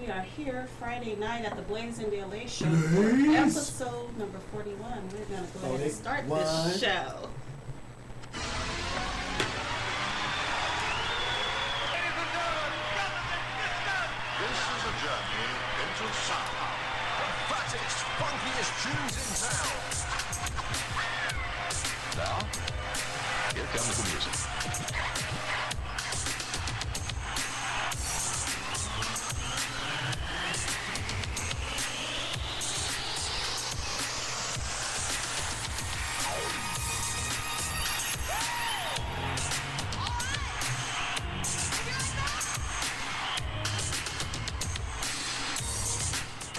We are here Friday night at the Blaze in the LA show for episode number 41. We're going to go ahead and start this show. This is a journey into sound. The fattest, funkiest tunes in town. Now, here comes the music.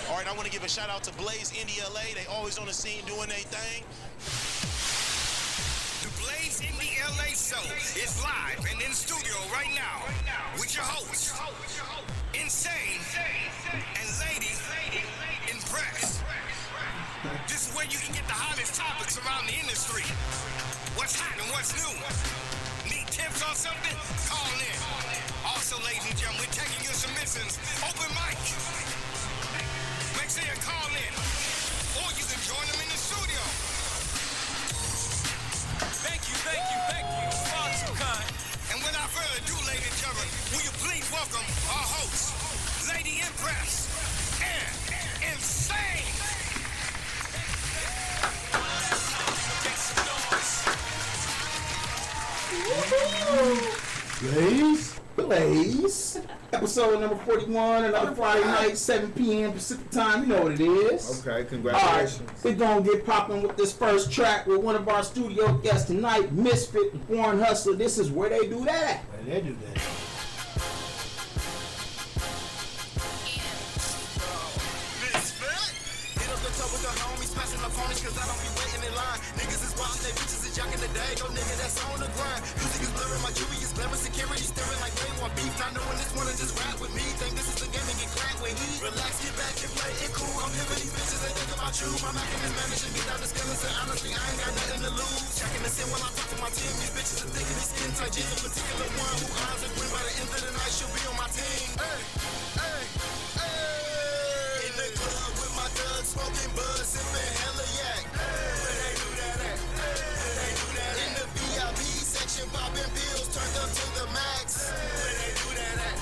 All right, I want to give a shout out to Blaze Indie LA. They always on the scene doing their thing. The Blaze Indie LA show is live and in studio right now with your hosts, Insane and Lady Impressed. This is where you can get the hottest topics around the industry. What's hot and what's new? Need tips on something? Call in. Also, ladies and gentlemen, we're taking your submissions. Open mic. Make sure you call in, or you can join them in the studio. Thank you. Far too kind. And without further ado, ladies and gentlemen, will you please welcome our hosts, Lady Impress and Insane. Blaze. Episode number 41, another Friday night, 7 p.m. Pacific time. You know what it is. Okay, congratulations. All right, we're going to get popping with this first track with one of our studio guests tonight, MISFIT, Born Hustler. This is where they do that at. Where they do that. With the homies, passing the phonies, cause I don't be waiting in line. Niggas is watching they bitches and jacking the day. Yo, nigga, that's on the grind. Music is blurring, my jewelry is glamour, security staring like they want beef. Not knowing this one and just rap with me. Think this is the game and get cracked with heat. Relax, get back and play it cool. I'm here for these bitches, they think about you. My Mac and his managing, get down the skeleton. And honestly, I ain't got nothing to lose. Checking the sin while I talk to my team. These bitches are thinking these skin tight jeans. A particular one who eyes and win by the end of the night, she'll be on my team. Hey. In the club with my thugs, smoking bud, sipping hella yak. Where they do that at? In the VIP section, popping pills, turned up to the max. Where they do that at?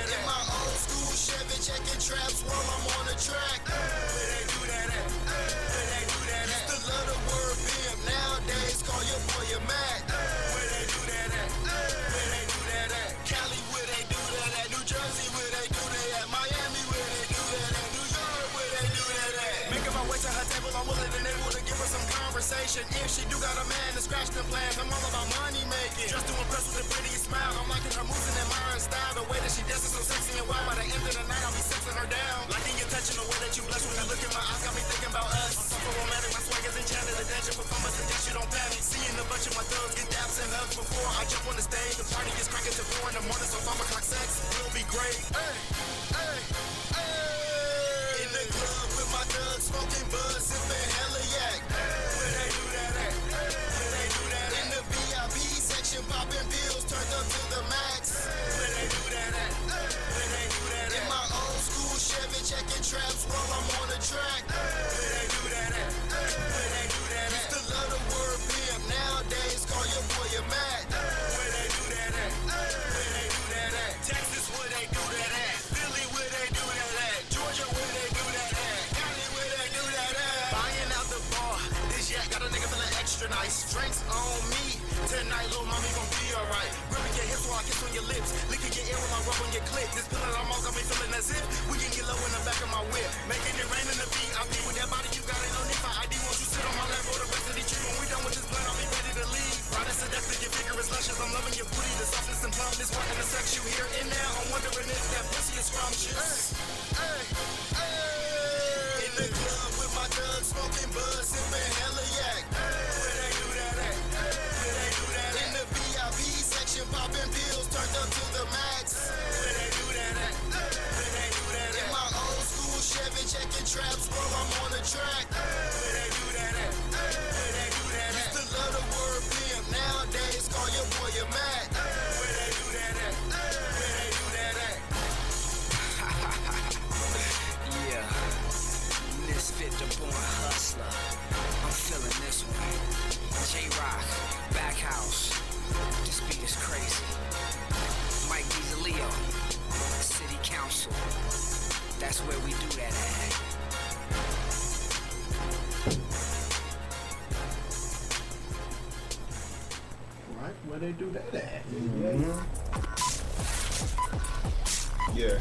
In my old school Chevy, checking traps while I'm on the track. Where they do that at? Used to love the word pimp, nowadays call your boy a Mac. Where they do that at? Cali, where they do that at? New Jersey, where they do that at? Miami, where they do that at? New York, where they do that at? Making my way to her table, I'm willing and able to give her some conversation. If she do got a man to scratch them plans, I'm all about money making. Just to impress with a pretty smile, I'm liking her moves and admiring style. The way that she dances so sexy and wild. By the end of the night, I'll be sexing her down. Liking your touch and the way that you blush when you look in my eyes, got me thinking about us. I'm so romantic, my swag is enchanted. The danger performance and you don't panic. Seeing a bunch of my thugs get daps and hugs before I jump on the stage. The party is cracking to 4 in the morning, so 5 o'clock sex will be great. Hey. In the club with my thugs, smoking bud, sipping hella yak. Where they do that at? In the VIP section, popping pills, turned up to the max. Where they do that at? In my old school Chevy, checking traps while I'm on the track. Where they do that at? Used to love the word pimp, nowadays call your boy a Mac. Where they do that at? Texas, where they do that at? Philly, where they do that at? Georgia, where they do that at? Cali, where they do that at? Buying out the bar, this yak got a nigga feeling extra nice. Drinks on me, tonight little mommy gon' be alright. Gripping your hips while I kiss on your lips, licking your ear while I rub on your clit. This pillow I'm on got me feeling as if we can get low in the back of my whip. Making it rain in the beat, I'm with that body you got it, no need for ID. Won't you sit on my lap for the rest of the trip? When we done with this blunt, I'll be ready to leave. Right and seductive, your figure is luscious. I'm loving your booty, the softness and plumpness. Wanting to sex you here and now. I'm wondering if that pussy is scrumptious. In the club with my thugs, smoking bud, sipping hella yak. Where they do that at? In the VIP section, popping pills, turned up to the max. Where they do that at? In my old school Chevy, checking traps while I'm on the track. crazy. Mike Leo, City Council. That's where we do that at. Right, where they do that at? Yeah.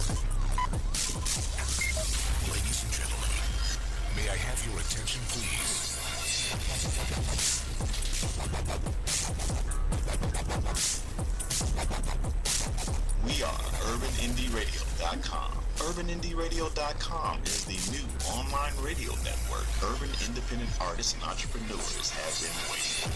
Ladies and gentlemen, may I have your attention, please? We are UrbanIndieRadio.com. UrbanIndieRadio.com is the new online radio network urban independent artists and entrepreneurs have been waiting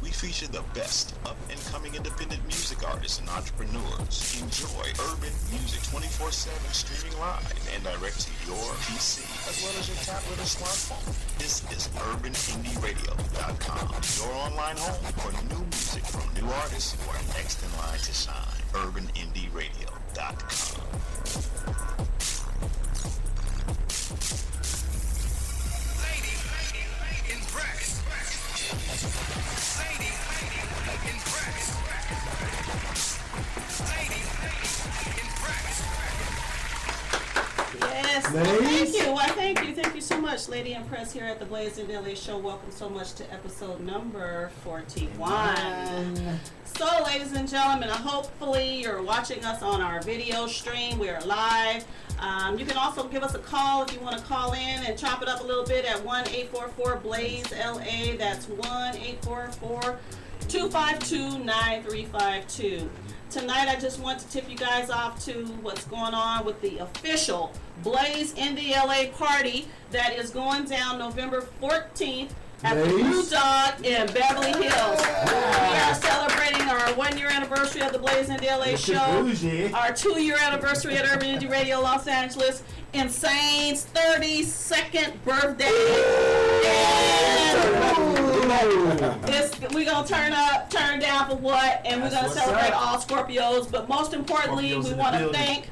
We feature the best up-and-coming independent music artists and entrepreneurs. Enjoy urban music 24/7 streaming live and direct to your PC as well as your tablet or smartphone. This is UrbanIndieRadio.com, your online home for new music from new artists who are next in line to shine. UrbanIndieRadio.com. Lady in press. Lady in press. Lady in press. Yes. Well, thank you. Well, thank you so much, Lady Empress here at the Blaze and Daily Show. Welcome so much to episode number 41. So, ladies and gentlemen, hopefully you're watching us on our video stream. We are live. You can also give us a call if you want to call in and chop it up a little bit at 1-844-BLAZE-LA. That's 1-844-252-9352. Tonight, I just want to tip you guys off to what's going on with the official Blaze Indie LA party that is going down November 14th at the Blue Dog in Beverly Hills. We are celebrating our 1-year anniversary of the Blaze Indie LA show, our 2-year anniversary at Urban Indie Radio Los Angeles, Insane's 32nd birthday. We're going to turn down for what? And we're going to celebrate all Scorpios. But most importantly, we want to thank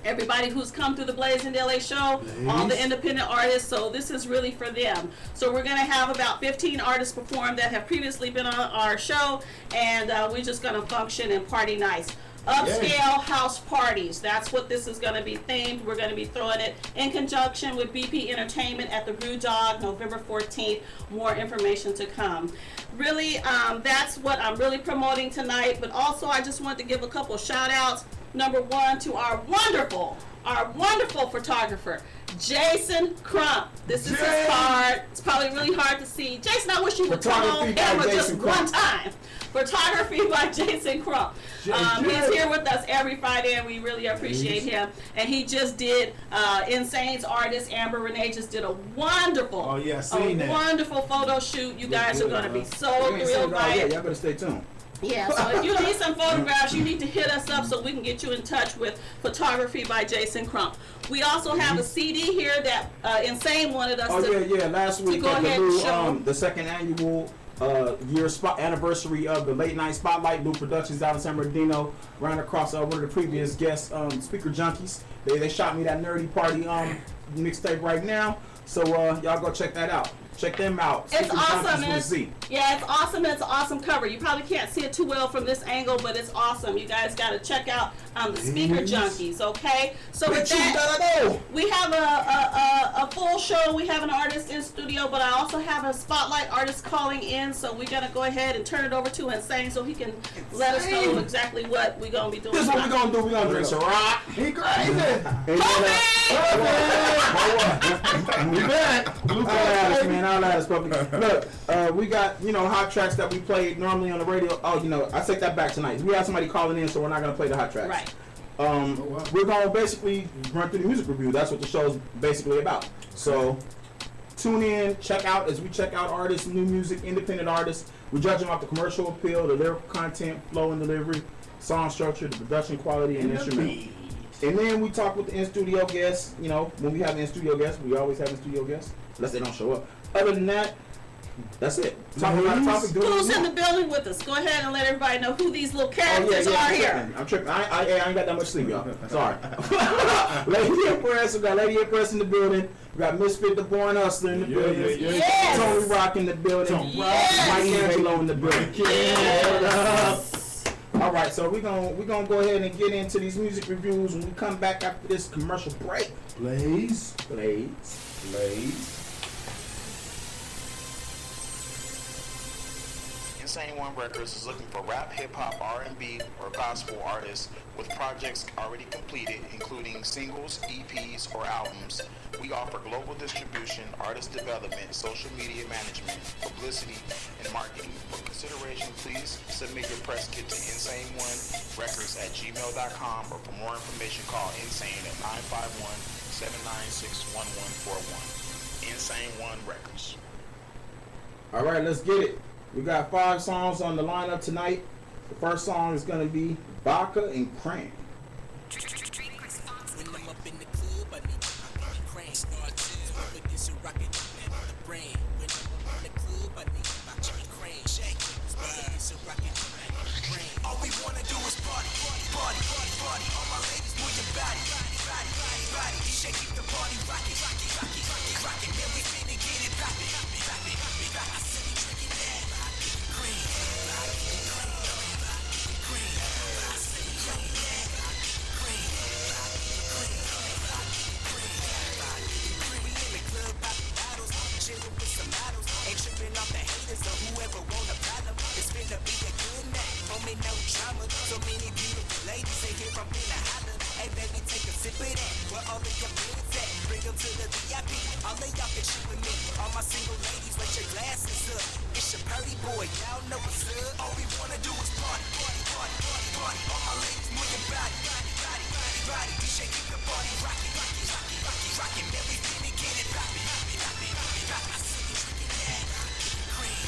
everybody who's come through the Blaze and LA show, all the independent artists. So this is really for them. So we're going to have about 15 artists perform that have previously been on our show. And we're just going to function and party nice. Upscale house parties. That's what this is going to be themed. We're going to be throwing it in conjunction with BP Entertainment at the Brew Dog, November 14th. More information to come. Really, that's what I'm really promoting tonight. But also, I just want to give a couple shout outs. Number one, to our wonderful photographer, Jason Crump. This is his card. It's probably really hard to see. Jason, I wish you would come on camera just one time. Photography by Jason Crump. He's here with us every Friday, and we really appreciate him. And he just did Insane's artist Amber Renee just did a wonderful, wonderful photo shoot. You guys are going to be so thrilled by it. Y'all better stay tuned. Yeah, so if you need some photographs, you need to hit us up so we can get you in touch with Photography by Jason Crump. We also have a CD here that Insane wanted us to last week go ahead and show. The second annual anniversary of the Late Night Spotlight, Blue Productions out in San Bernardino, ran across one of the previous guests, Speaker Junkies. They shot me that nerdy party mixtape right now, so y'all go check that out. Check them out. It's awesome. It's awesome. It's an awesome cover. You probably can't see it too well from this angle, but it's awesome. You guys got to check out the Speaker Junkies, okay? So with that, we have a full show. We have an artist in studio, but I also have a spotlight artist calling in, so we're going to go ahead and turn it over to Insane so he can let us know exactly what we're going to be doing. This is what we're going to do. We're going to drink some rock. He crazy. We back. Man, I'll let us Look, we got, hot tracks that we played normally on the radio. Oh, I take that back tonight. We have somebody calling in, so we're not going to play the hot tracks. Right. We're going to basically run through the music review. That's what the show is basically about. So tune in, check out as we check out artists, new music, independent artists. We judge them off the commercial appeal, the lyrical content, flow and delivery, song structure, the production quality, and instrumental. And then we talk with the in-studio guests. When we have in-studio guests, we always have in-studio guests, unless they don't show up. Other than that, That's it. Talk about the topic. Who's in the building with us? Go ahead and let everybody know who these little characters are here. I'm tripping. I ain't got that much sleep, y'all. Sorry. Lady Empress, we got Lady Empress in the building. We got MISFIT the Born Hustler in the building. Yes. Tony Rock in the building. Mike Angelo in the building. Yes. All right, so we're gonna go ahead and get into these music reviews when we come back after this commercial break. Blaze. Insane One Records is looking for rap, hip-hop, R&B, or gospel artists with projects already completed, including singles, EPs, or albums. We offer global distribution, artist development, social media management, publicity, and marketing. For consideration, please submit your press kit to insaneonerecords@gmail.com, or for more information, call Insane at 951-796-1141. Insane One Records. All right, let's get it. We got 5 songs on the lineup tonight. The first song is gonna be Vodka and Cran. When I'm up in the club, I need to crank. Start to with this rocket in the brain. When I'm up in the club, I need to crank. Shake this rocket in the brain. All we wanna do is party. All my ladies, move your body. DJ keep the party rocking. Then we finna get it poppin'. I see you drinking that green. We in the club popping bottles, chillin' with some models. Ain't tripping off the haters or whoever want a problem. It's finna be a good night, homie, no drama. So many beautiful ladies in here, I'm finna holler. Hey baby, take a sip of that. Where all of your friends at? Bring them to the VIP. All of y'all can chill with me. All my single ladies, raise your glasses up. It's your party boy, y'all know what's up. All we wanna do is party. All my ladies, move your body. DJ keep the party rocking. Then we finna get it poppin'. I see you drinking that green.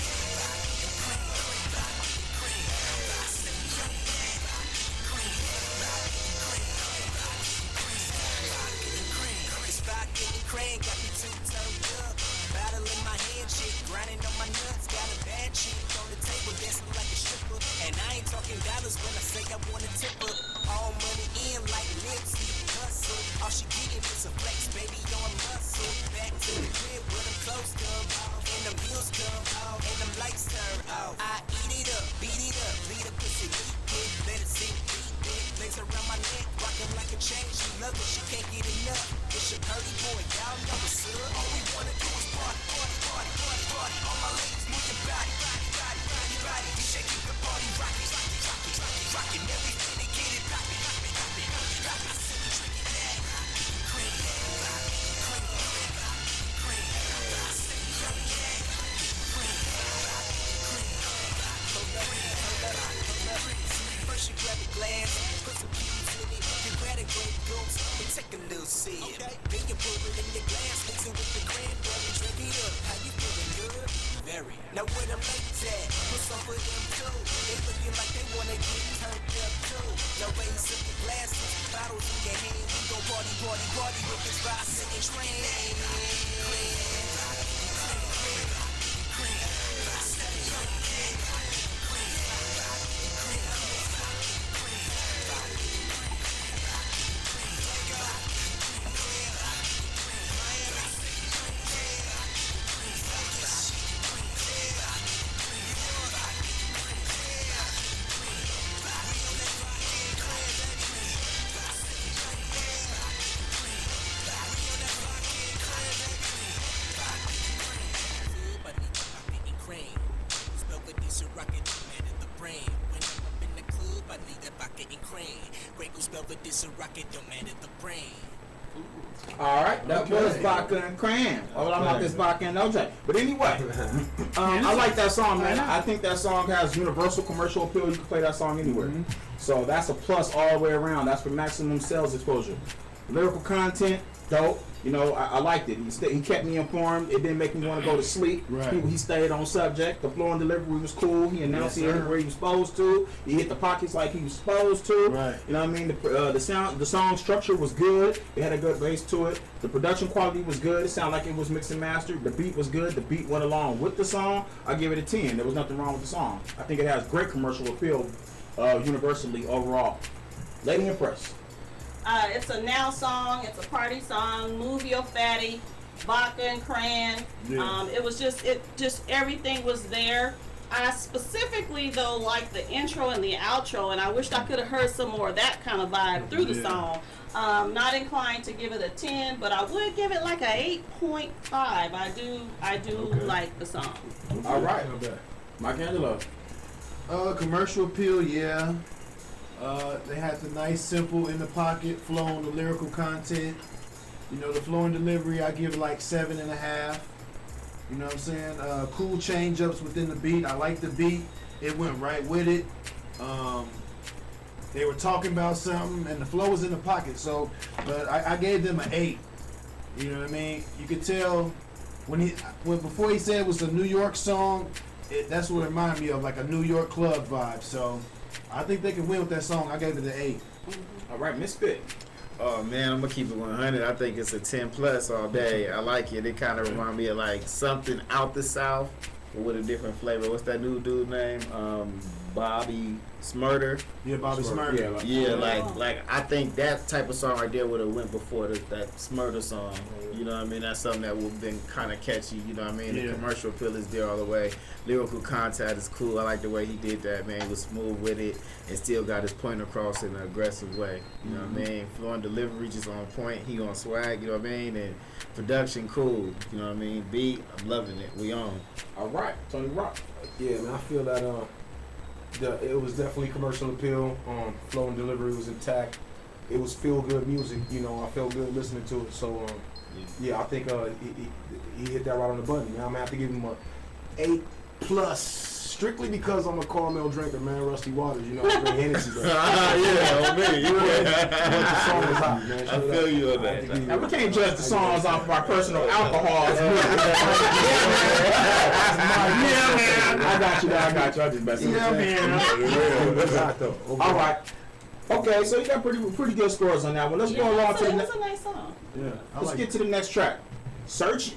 It's vodka and cran, got me too turned up. Bottle in my hand, shit, grinding on my nuts. Got a bad chick on the table, dancing like a stripper. And I ain't talking dollars when I say I wanna tip her. All money in like Nipsey Hustle. All she getting is a flex, baby, on muscle. Back to the crib where them clothes come off, and the meals come off, and them lights turn off. I eat it up, beat it up, lead a pussy leak it, let it sink deep. Legs around my neck, rockin' like a chain. She love it, she can't get enough. It's your party boy, y'all know what's up. All we wanna do is party. All my ladies, move your body. DJ keep the party rockin'. Then we finna get it poppin'. I see you drinking that green. First you grab a glass, put some cubes in it. You grab a great goose and take a little sip. Then you pour it in your glass, mix it with the cranberry. Drink it up, how you feeling good? Very. Now where them ladies at? Put some for them too. They looking like they wanna get turned up too. Now raise up your glasses, bottles in your hand. We go party with this vodka and train. Alright, that was Vodka and Cran. Oh, I'm not this Vodka and OJ. But anyway, I like that song, man. I think that song has universal commercial appeal. You can play that song anywhere. So that's a plus all the way around. That's for maximum sales exposure. Lyrical content, dope. You know, I liked it. He kept me informed. It didn't make me want to go to sleep. Right. He stayed on subject. The flow and delivery was cool. He announced it where he was supposed to. He hit the pockets like he was supposed to. Right. You know what I mean? The song structure was good. It had a good bass to it. The production quality was good. It sounded like it was mixed and mastered. The beat was good. The beat went along with the song. I give it a 10. There was nothing wrong with the song. I think it has great commercial appeal universally overall. Lady Impress. It's a now song. It's a party song. Move your fatty, vodka and cran. Yeah. It was just everything was there. I specifically though like the intro and the outro, and I wished I could have heard some more of that kind of vibe through the song. Not inclined to give it a 10, but I would give it like a 8.5. I do like the song. All right. Mike Angelo. Commercial appeal, yeah. They had the nice, simple, in the pocket flow on the lyrical content. You know, the flow and delivery, I give it like 7.5. You know what I'm saying? Cool change ups within the beat. I like the beat. It went right with it. They were talking about something, and the flow was in the pocket. So, but I gave them an 8. You know what I mean? You could tell before he said it was a New York song. That's what it reminded me of, like a New York club vibe. So, I think they can win with that song. I gave it an 8. All right, Misfit. Oh man, I'm gonna keep it 100. I think it's a 10 plus all day. I like it. It kind of remind me of like something out the South with a different flavor. What's that new dude name? Bobby Smurder. Yeah, Bobby Smurder. Yeah, like I think that type of song right there would have went before that Smurder song. You know what I mean? That's something that would have been kind of catchy. You know what I mean? Yeah. The commercial appeal is there all the way. Lyrical content is cool. I like the way he did that, man. He was smooth with it and still got his point across in an aggressive way. You know what I mean? Flow and delivery just on point. He on swag. You know what I mean? And production cool. You know what I mean? Beat, I'm loving it. We on. All right, Tony Rock. Yeah, man, I feel that it was definitely commercial appeal. Flow and delivery was intact. It was feel good music. You know, I felt good listening to it. So yeah, I think he hit that right on the button. Man, I'm gonna have to give him a 8 plus, strictly because I'm a caramel drinker, man. Rusty Waters, you know, I drink Hennessy. Yeah, on me. But the song was hot, man. I feel you on that. Now, we can't judge the songs off of our personal alcohol. Yeah, man. I got you. I just messing with you. It was hot though. All right. Okay, so you got pretty good scores on that one. Let's go along to the It next. was a nice song. Yeah, Let's get to the next track. Search.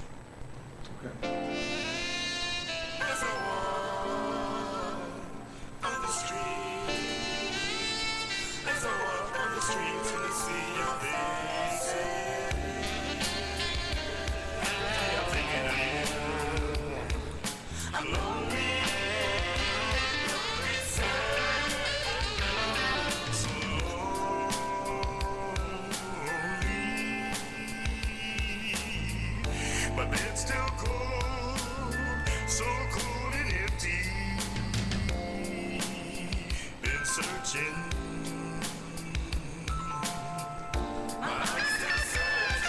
My bed's still cold, so cold and empty. Been searching. My heart's still searching.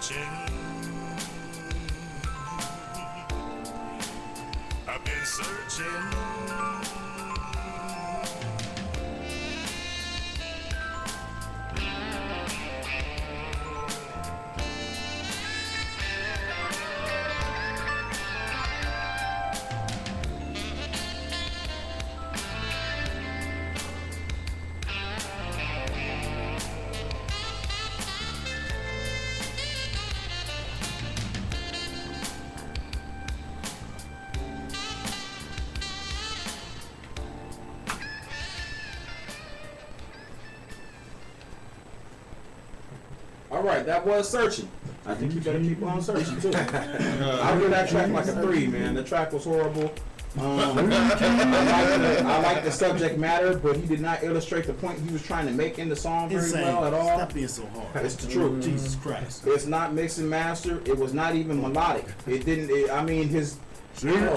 searching. I've been searching. All right, that was Searching. I think you better keep on searching too. I give that track like a 3, man. The track was horrible. I like the subject matter, but he did not illustrate the point he was trying to make in the song very well at all. Stop being so hard. It's the truth. Jesus Christ. It's not mixed and mastered. It was not even melodic. It didn't. I mean, his. Oh,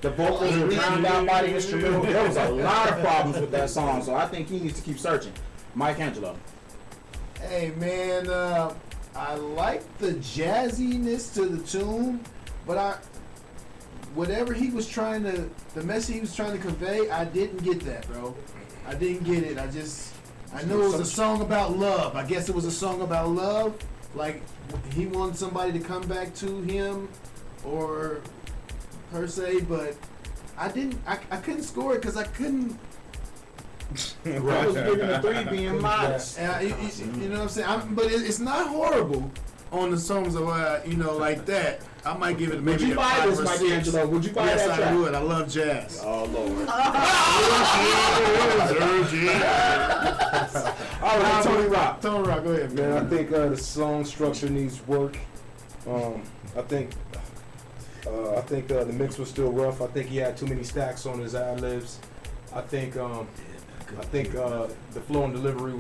the vocals were drowned out by the instrumental. There was a lot of problems with that song, so I think he needs to keep searching. Mike Angelo. Hey man, I like the jazziness to the tune, but whatever he was trying to, the message he was trying to convey, I didn't get that, bro. I didn't get it. I know it was a song about love. I guess it was a song about love. Like he wanted somebody to come back to him, or per se, but I couldn't score it because I couldn't. I was giving a 3 being modest. You know what I'm saying? But it's not horrible on the songs of like that. I might give it maybe Would you a buy 5 this, or Mike 6. Angelo? Would you buy Yes, that track? I would. I love jazz. Oh Lord. All right, Tony Rock. Tony Rock, go ahead, Man, man. I think the song structure needs work. I think the mix was still rough. I think he had too many stacks on his ad libs. I think the flow and delivery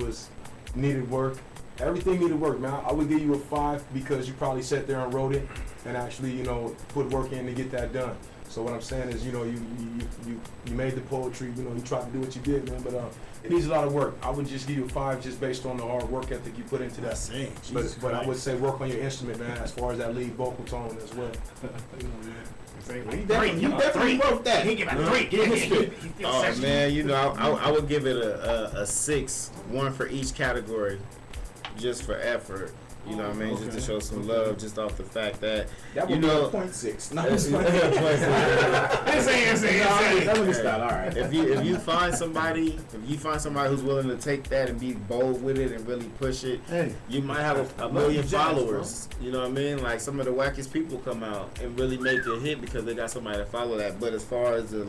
needed work. Everything needed work, man. I would give you a 5 because you probably sat there and wrote it and actually, put work in to get that done. So what I'm saying is, you made the poetry, you tried to do what you did, man, but it needs a lot of work. I would just give you a 5 just based on the hard work ethic you put into that. But I would say work on your instrument, man, as far as that lead vocal tone as well. You definitely wrote that. He give it a 3. Oh man, I would give it a 6, 1 for each category, just for effort. You know what I mean? Okay. Just to show some love, just off the fact that That would be a 0.6. No, it's fine. That would be style. All right. If you find somebody who's willing to take that and be bold with it and really push it, Hey, you might have a million jazz, followers. You know what I mean? Like some of the wackest people come out and really make a hit because they got somebody to follow that. But as far as the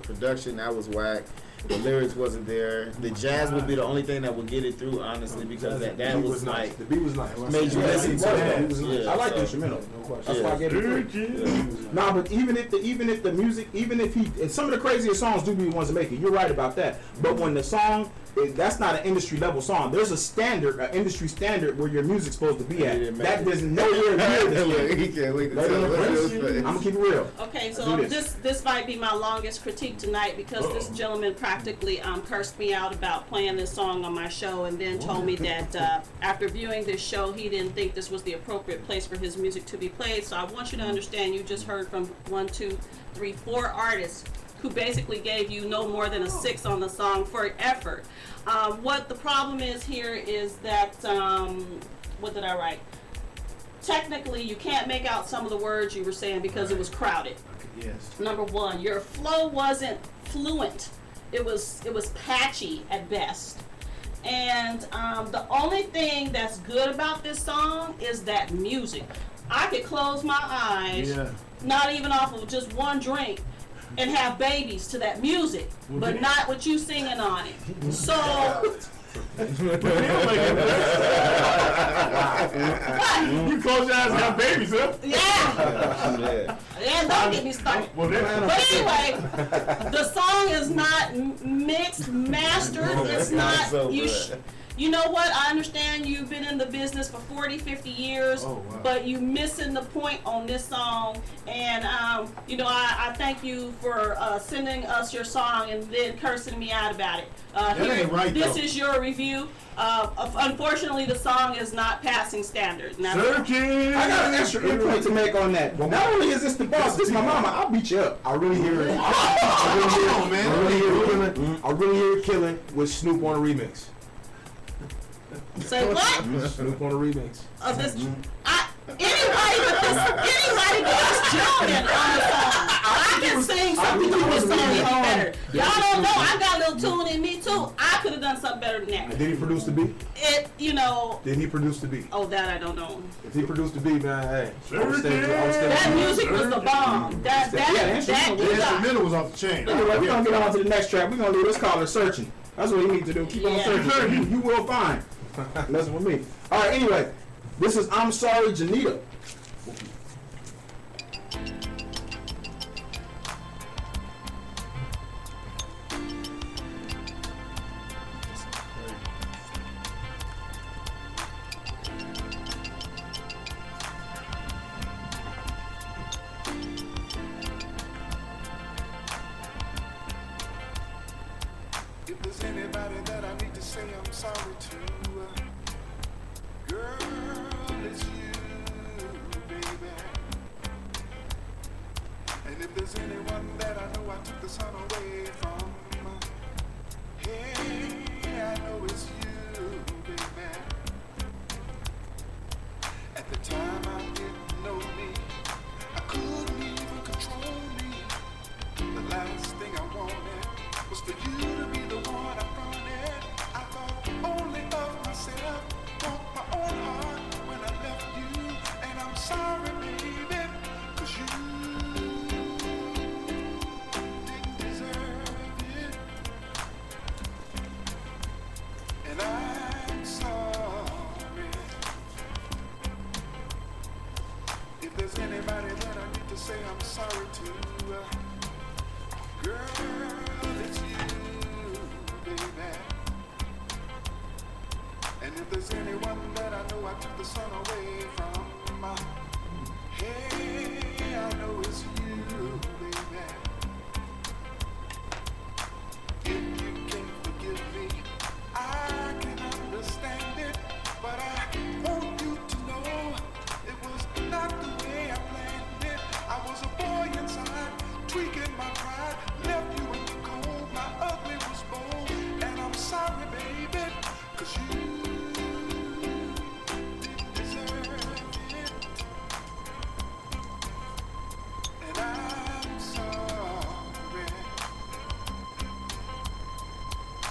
production, that was whack. The lyrics wasn't there. The jazz would be the only thing that would get it through, honestly, because that was nice. like The beat was nice. made you listen to it. Yeah, I like the so- instrumental. No question. That's why I gave it 3. Nah, but even if the music, and some of the craziest songs do be the ones that make it. You're right about that. But when the song, that's not an industry level song. There's a standard, an industry standard where your music's supposed to be at. That doesn't nowhere near this. He can't wait to Let tell him what it was finish. for. I'm gonna keep it real. Okay, Let's so do this. this might be my longest critique tonight because this gentleman practically cursed me out about playing this song on my show and then told me that after viewing this show he didn't think this was the appropriate place for his music to be played. So I want you to understand, you just heard from 1, 2, 3, 4 artists who basically gave you no more than a 6 on the song for effort. What the problem is here is that, what did I write? Technically, you can't make out some of the words you were saying because it was crowded. yes. Number 1, your flow wasn't fluent. It was patchy at best. And the only thing that's good about this song is that music. I could close my eyes, Yeah. not even off of just one drink, and have babies to that music, but not with you singing on it. So, You close your eyes and have babies, huh? yeah. Yeah, don't get me started. Well, But anyway, the song is not mixed, mastered. It's not So you. good. you know what? I understand you've been in the business for 40, 50 years, Oh, wow. but you missing the point on this song. And, you know, I thank you for sending us your song and then cursing me out about it. That ain't right, this though. is your review. Unfortunately, the song is not passing standard. Now, Searching. I got an extra input to make on that. Not only is this the boss, this my mama. I'll beat you up. I really hear it. Come on, man. I really hear it killing. I really hear it killing with Snoop on a remix. say what? Snoop on a remix. Of this, anybody but this gentleman on the song. I can sing something on this song even better. Y'all don't know. I got a little tune in me too. I could have done something better than that. Did he produce the beat? You know. Did he produce the beat? Oh, that I don't know. If he produced the beat, man, hey. I was standing- That music was the bomb. That The instrumental was off the chain. Anyway, we're gonna get on to the next track. We're gonna leave this caller searching. That's what you need to do. Keep on Yeah. searching. You will find. Listen with me. All right. Anyway, this is I'm Sorry, Janita. If there's anybody that I need to say I'm sorry to, girl, it's you, baby. And if there's anyone that I know I took the sun away from, hey, I know it's you, baby. At the time I didn't know me, I couldn't even control me. The last thing I wanted was for you to be the one I wanted. I thought only of myself, broke my own heart when I left you. And I'm sorry, baby, 'cause you didn't deserve it. And I'm sorry. If there's anybody that I need to say I'm sorry to, girl, it's you, baby. And if there's anyone that I know I took the sun away from, hey, I know it's you, baby. If you can't forgive me, I can understand it, but I want you to know it was not the way I planned it. I was a boy inside, tweaking my pride, left you in the cold, my ugly was bold, and I'm sorry, baby, 'cause you didn't deserve it, and I'm sorry.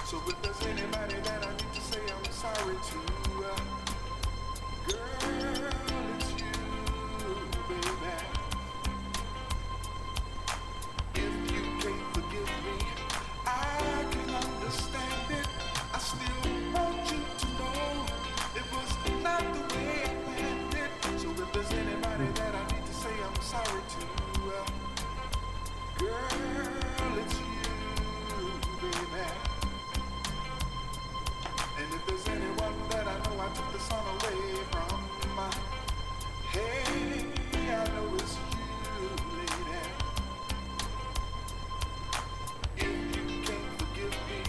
So if there's anybody that I need to say I'm sorry to, girl, it's you, baby. If you can't forgive me, I can understand it. I still want you to know it was not the way I planned it. So if there's anybody that I need to say I'm sorry to, girl, it's you, baby. And if there's anyone that I know I took the sun away from, hey, I know it's you, lady. If you can't forgive me,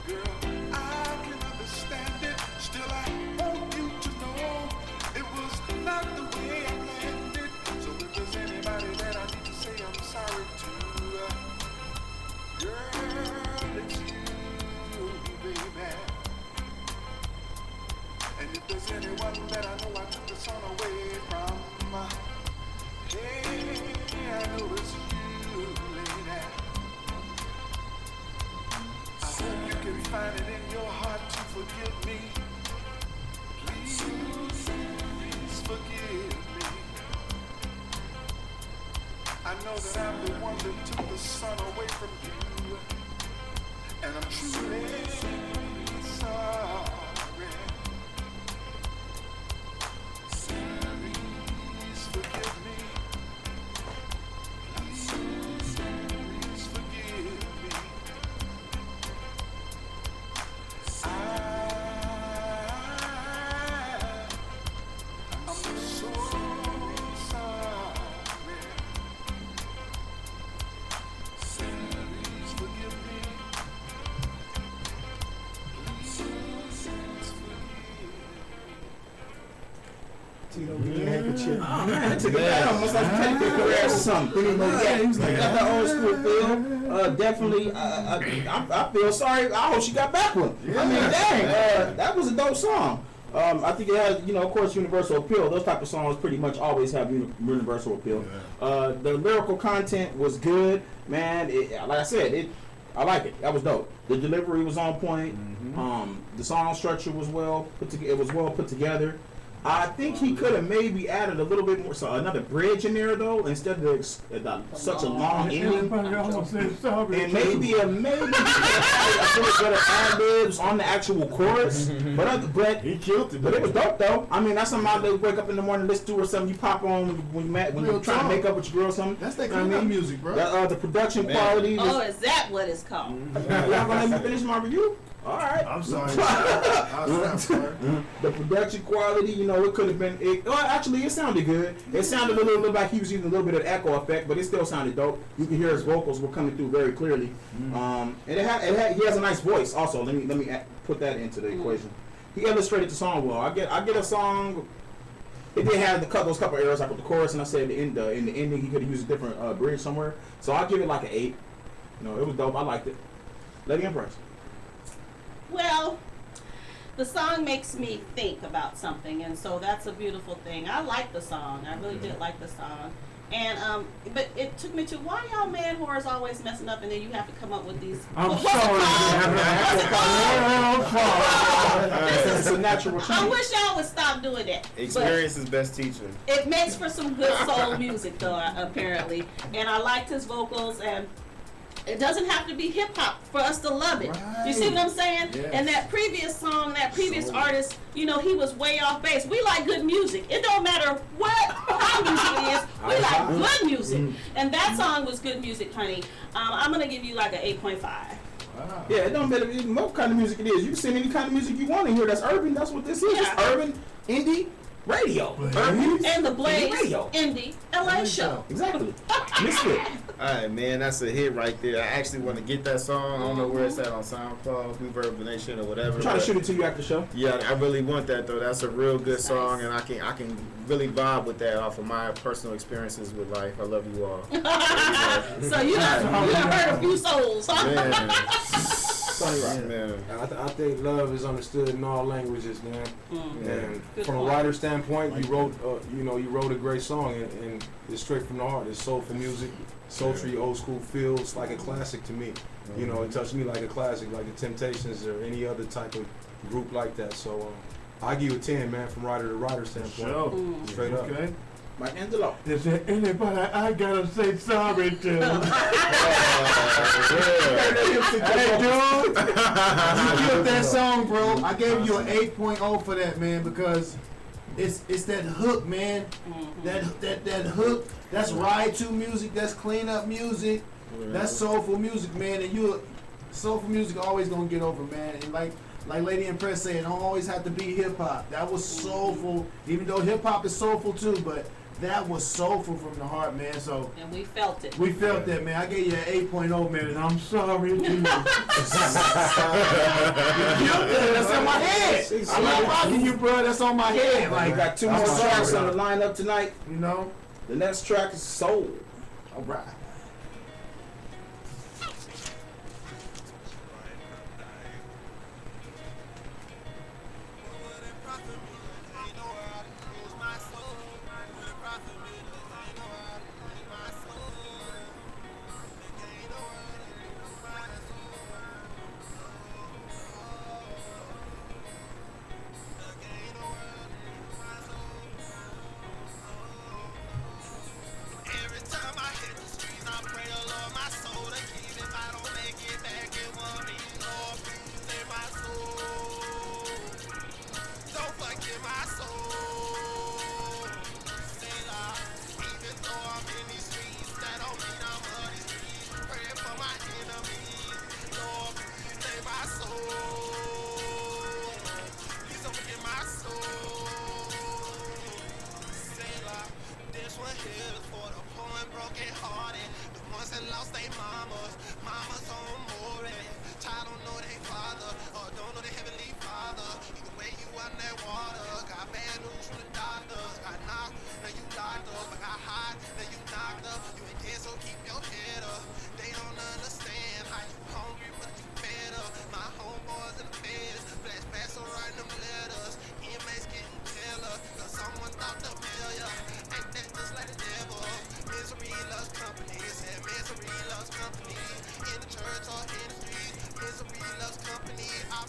girl, I can understand it. Still, I want you to know it was not the way I planned it. So if there's anybody that I need to say I'm sorry to, girl, it's you, baby. And if there's anyone that I know I took the sun away from, hey, I know it's you, lady. I hope you can find it in your heart to forgive me. Please, please forgive me. I know that I'm the one that took the sun away from you, and I'm truly sorry. Please forgive me. Please forgive me. I Tito, give me a handkerchief. Oh man, I took it down. Must have taken a career or something. Yeah, he was like, got that old school feel. Definitely, I feel sorry. I hope she got back with him. I mean, dang, that was a dope song. I think it has, you know, of course, universal appeal. Those type of songs pretty much always have universal appeal. The lyrical content was good, man. Like I said, I like it. That was dope. The delivery was on point. The song structure was well put together. It was well put together. I think he could have maybe added a little bit more, so another bridge in there though, instead of such a long ending. And maybe a little better ad libs on the actual chorus. But he killed it. But it was dope though. I mean, that's something I wake up in the morning, listen to or something. You pop on when you're trying to make up with your girl or something. That's that kind of music, bro. The production quality. Is that what it's called? Y'all gonna let me finish my review? All right. I'm sorry. The production quality, you know, it could have been. Well, actually, it sounded good. It sounded a little bit like he was using a little bit of echo effect, but it still sounded dope. You can hear his vocals were coming through very clearly. And he has a nice voice. Also, let me put that into the equation. He illustrated the song well. I get a song. It did have those couple errors like with the chorus, and I said in the ending he could have used a different bridge somewhere. So I'll give it like an 8. You know, it was dope. I liked it. Lady Empress. Well, the song makes me think about something, and so that's a beautiful thing. I like the song. I really did like the song. And but it took me to why y'all man whores always messing up, and then you have to come up with these. I'm sorry. It's a natural change. I wish y'all would stop doing that. Experience is best teacher. It makes for some good soul music, though, apparently. And I liked his vocals, and it doesn't have to be hip hop for us to love it. Right. You see what I'm saying? Yes. And that previous song, that previous artist, you know, he was way off base. We like good music. It don't matter how music it is. We like good music. And that song was good music, honey. I'm going to give you like an 8.5. Wow. Yeah, it don't matter what kind of music it is. You can sing any kind of music you want to hear. That's urban. That's what this is. Yeah. It's urban, indie, radio. Urban, and the Blaze Indie LA show. Exactly. MISFIT. Alright, man, that's a hit right there. I actually want to get that song. I don't know where it's at on SoundCloud, Reverb Nation, or whatever. I'm trying to shoot it to you after the show. Yeah, I really want that though. That's a real good song, and I can really vibe with that off of my personal experiences with life. I love you all. So you done hurt a few souls, huh? Man. I think love is understood in all languages, man. And from a writer standpoint, you wrote a great song, and it's straight from the heart. It's soulful music, sultry, old school feels like a classic to me. You know, it touched me like a classic, like the Temptations or any other type of group like that. So I give you a 10, man, from writer to writer standpoint. Straight up. Okay. Mike Angelo. Is there anybody I gotta say sorry to? Hey, dude, you killed that song, bro. I gave you an 8.0 for that, man, because it's that hook, man. That hook. That's ride to music. That's clean up music. That's soulful music, man. And soulful music always gonna get over, man. And like Lady Empress said, it don't always have to be hip hop. That was soulful, even though hip hop is soulful too, but that was soulful from the heart, man. So and we felt it. We felt that, man. I gave you an 8.0, man, and I'm sorry to you. That's on my head. I'm not rocking you, bro. That's on my head. Like, got 2 more tracks on the lineup tonight. You know, the next track is Soul. All right.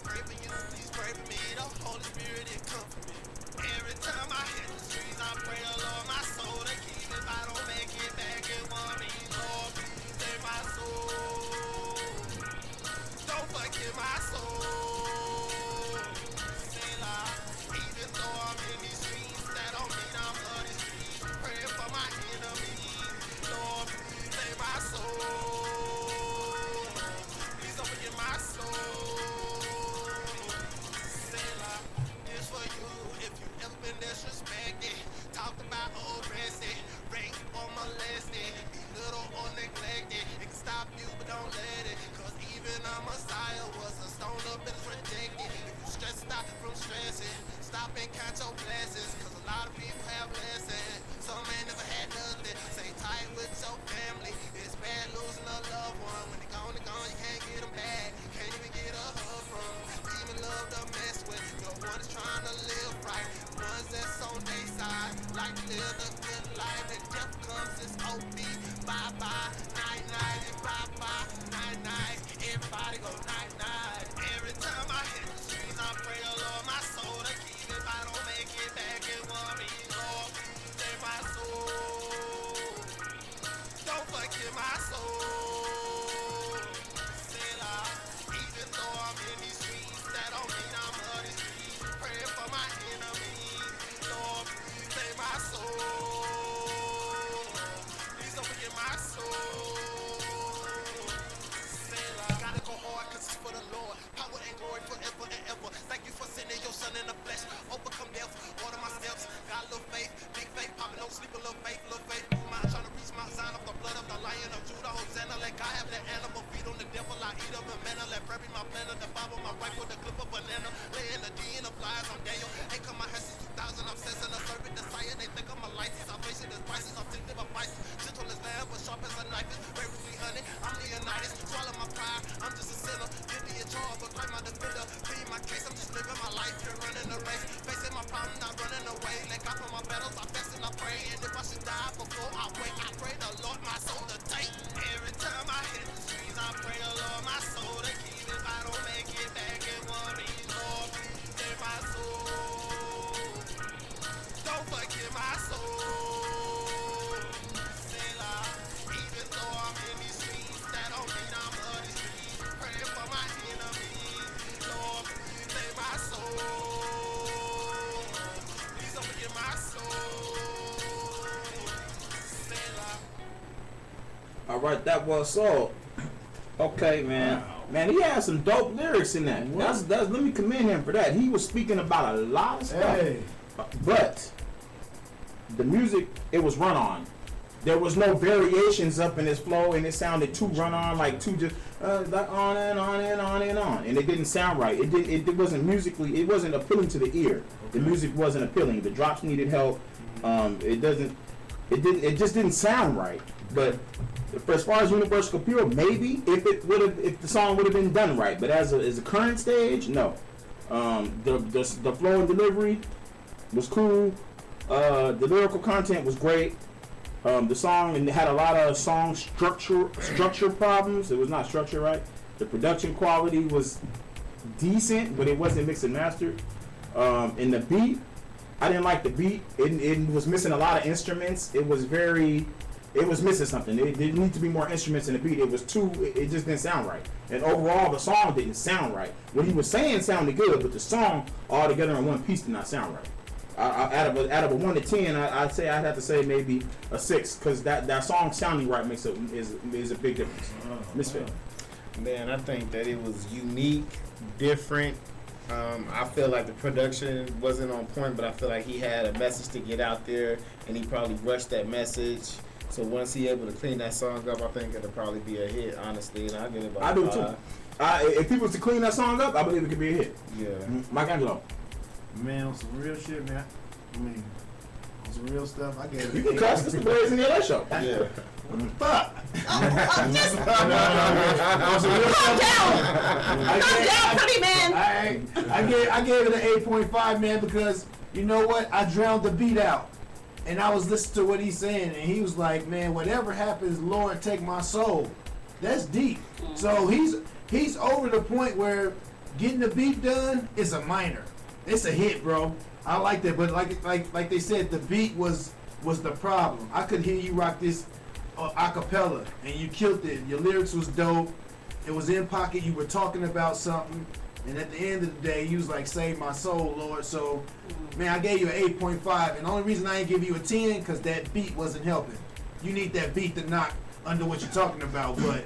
pray for you, please pray for me. The Holy Spirit, it comfort me. Every time I hit the streets, I pray the Lord my soul to keep. If I don't make it back, it want me. Lord, please save my soul. Don't forget my soul. Say like, even though I'm in these streets, that don't mean I'm on these streets. Praying for my enemies. Lord, please save my soul. Please don't forget my soul. Say like, this for you if you ever been disrespected. Talked about arrested, raped or molested, belittled or neglected. It can stop you, but don't let it. Cause even a Messiah was a stone up and rejected. If you stress, stop from stressing. Stop and count your blessings. Cause a lot of people have lessons. Some ain't never had nothing. Stay tight with your family. It's bad losing a loved one. When they're gone, you can't get them back. Can't even get a hug from. Even love to mess with. The one that's trying to live right. Ones that's on their side. Like to live a good life. And death comes, it's OB. Bye-bye, night-night. And bye-bye, night-night. Everybody go night-night. Every time I hit the streets, I pray the Lord my soul to keep. If I don't make it back, it want me. Lord, please save my soul. Don't forget my soul. Say like, even though I'm in these streets, that don't mean I'm on these streets. Praying for my enemies. Lord, please save my soul. Please don't forget my soul. Say like, gotta go hard cause it's for the Lord. Power and glory forever and ever. Thank you for sending your son in the flesh. Overcome death, order my steps. Got a little faith, big faith, popping no sleep, a little faith, little faith. Move trying to reach my sign of the blood of the lion of Judah, Hosanna. Let God have the animal, feed on the devil, I eat up a manna. Let bury my planner, the Bible, my right with the clip of banana. Lay in the D and the flies, I'm Daniel. Ain't come my head since 2000, I'm sensing a servant, the sire. They think I'm a license, salvation is priceless, I'm tempted by vices. Gentle as lamb, but sharp as a knife is. Rarely honey, I'm Leonidas. Swallow my pride, I'm just a sinner. Guilty and charged, but Christ my defender. Plead my case, I'm just living my life here, running the race. Facing my problem, not running away. Let God for my battles, I fast and I pray. And if I should die before I wake, I pray the Lord my soul to take. Every time I hit the streets, I pray the Lord my soul to keep. If I don't make it back, it want me. Lord, please save my soul. Don't forget my soul. Say like, even though I'm in these streets, that don't mean I'm on these streets. Praying for my enemies. Lord, please save my soul. Please don't forget my soul. Say like, All right, that was so. Okay, man. Man, he had some dope lyrics in that. That's let me commend him for that. He was speaking about a lot of stuff. Hey. But the music, it was run on. There was no variations up in his flow, and it sounded too run on, like too just like on and on and on and on, and it didn't sound right. It wasn't musically, it wasn't appealing to the ear. The music wasn't appealing. The drops needed help. It just didn't sound right. But as far as universal appeal, maybe if the song would have been done right. But as a current stage, no. The flow and delivery was cool. The lyrical content was great. The song had a lot of song structure problems. It was not structured right. The production quality was decent, but it wasn't mixed and mastered. And the beat, I didn't like the beat. It was missing a lot of instruments. It was missing something. It didn't need to be more instruments in the beat. It just didn't sound right. And overall, the song didn't sound right. What he was saying sounded good, but the song all together in one piece did not sound right. Out of a 1 to 10, I'd have to say maybe a 6, because that song sounding right is a big difference. MISFIT. Man, I think that it was unique, different. I feel like the production wasn't on point, but I feel like he had a message to get out there, and he probably rushed that message. So once he able to clean that song up, I think it'll probably be a hit, honestly. And I'll give it about I do 5. too. If he was to clean that song up, I believe it could be a hit. Yeah. Mike Angelo. Man, on some real shit, man. I mean, on some real stuff, I gave it. You can cuss. This is the Blaze in the LA show. Yeah. Fuck. I'm just calm down, pretty man. I gave it an 8.5, man, because you know what? I drowned the beat out. And I was listening to what he's saying, and he was like, man, whatever happens, Lord, take my soul. That's deep. So he's over the point where getting the beat done is a minor. It's a hit, bro. I like that, but like they said, the beat was the problem. I could hear you rock this a cappella, and you killed it. Your lyrics was dope. It was in pocket. You were talking about something, and at the end of the day, you was like, "Save my soul, Lord." So, man, I gave you an 8.5, and the only reason I ain't give you a 10 because that beat wasn't helping. You need that beat to knock under what you're talking about, but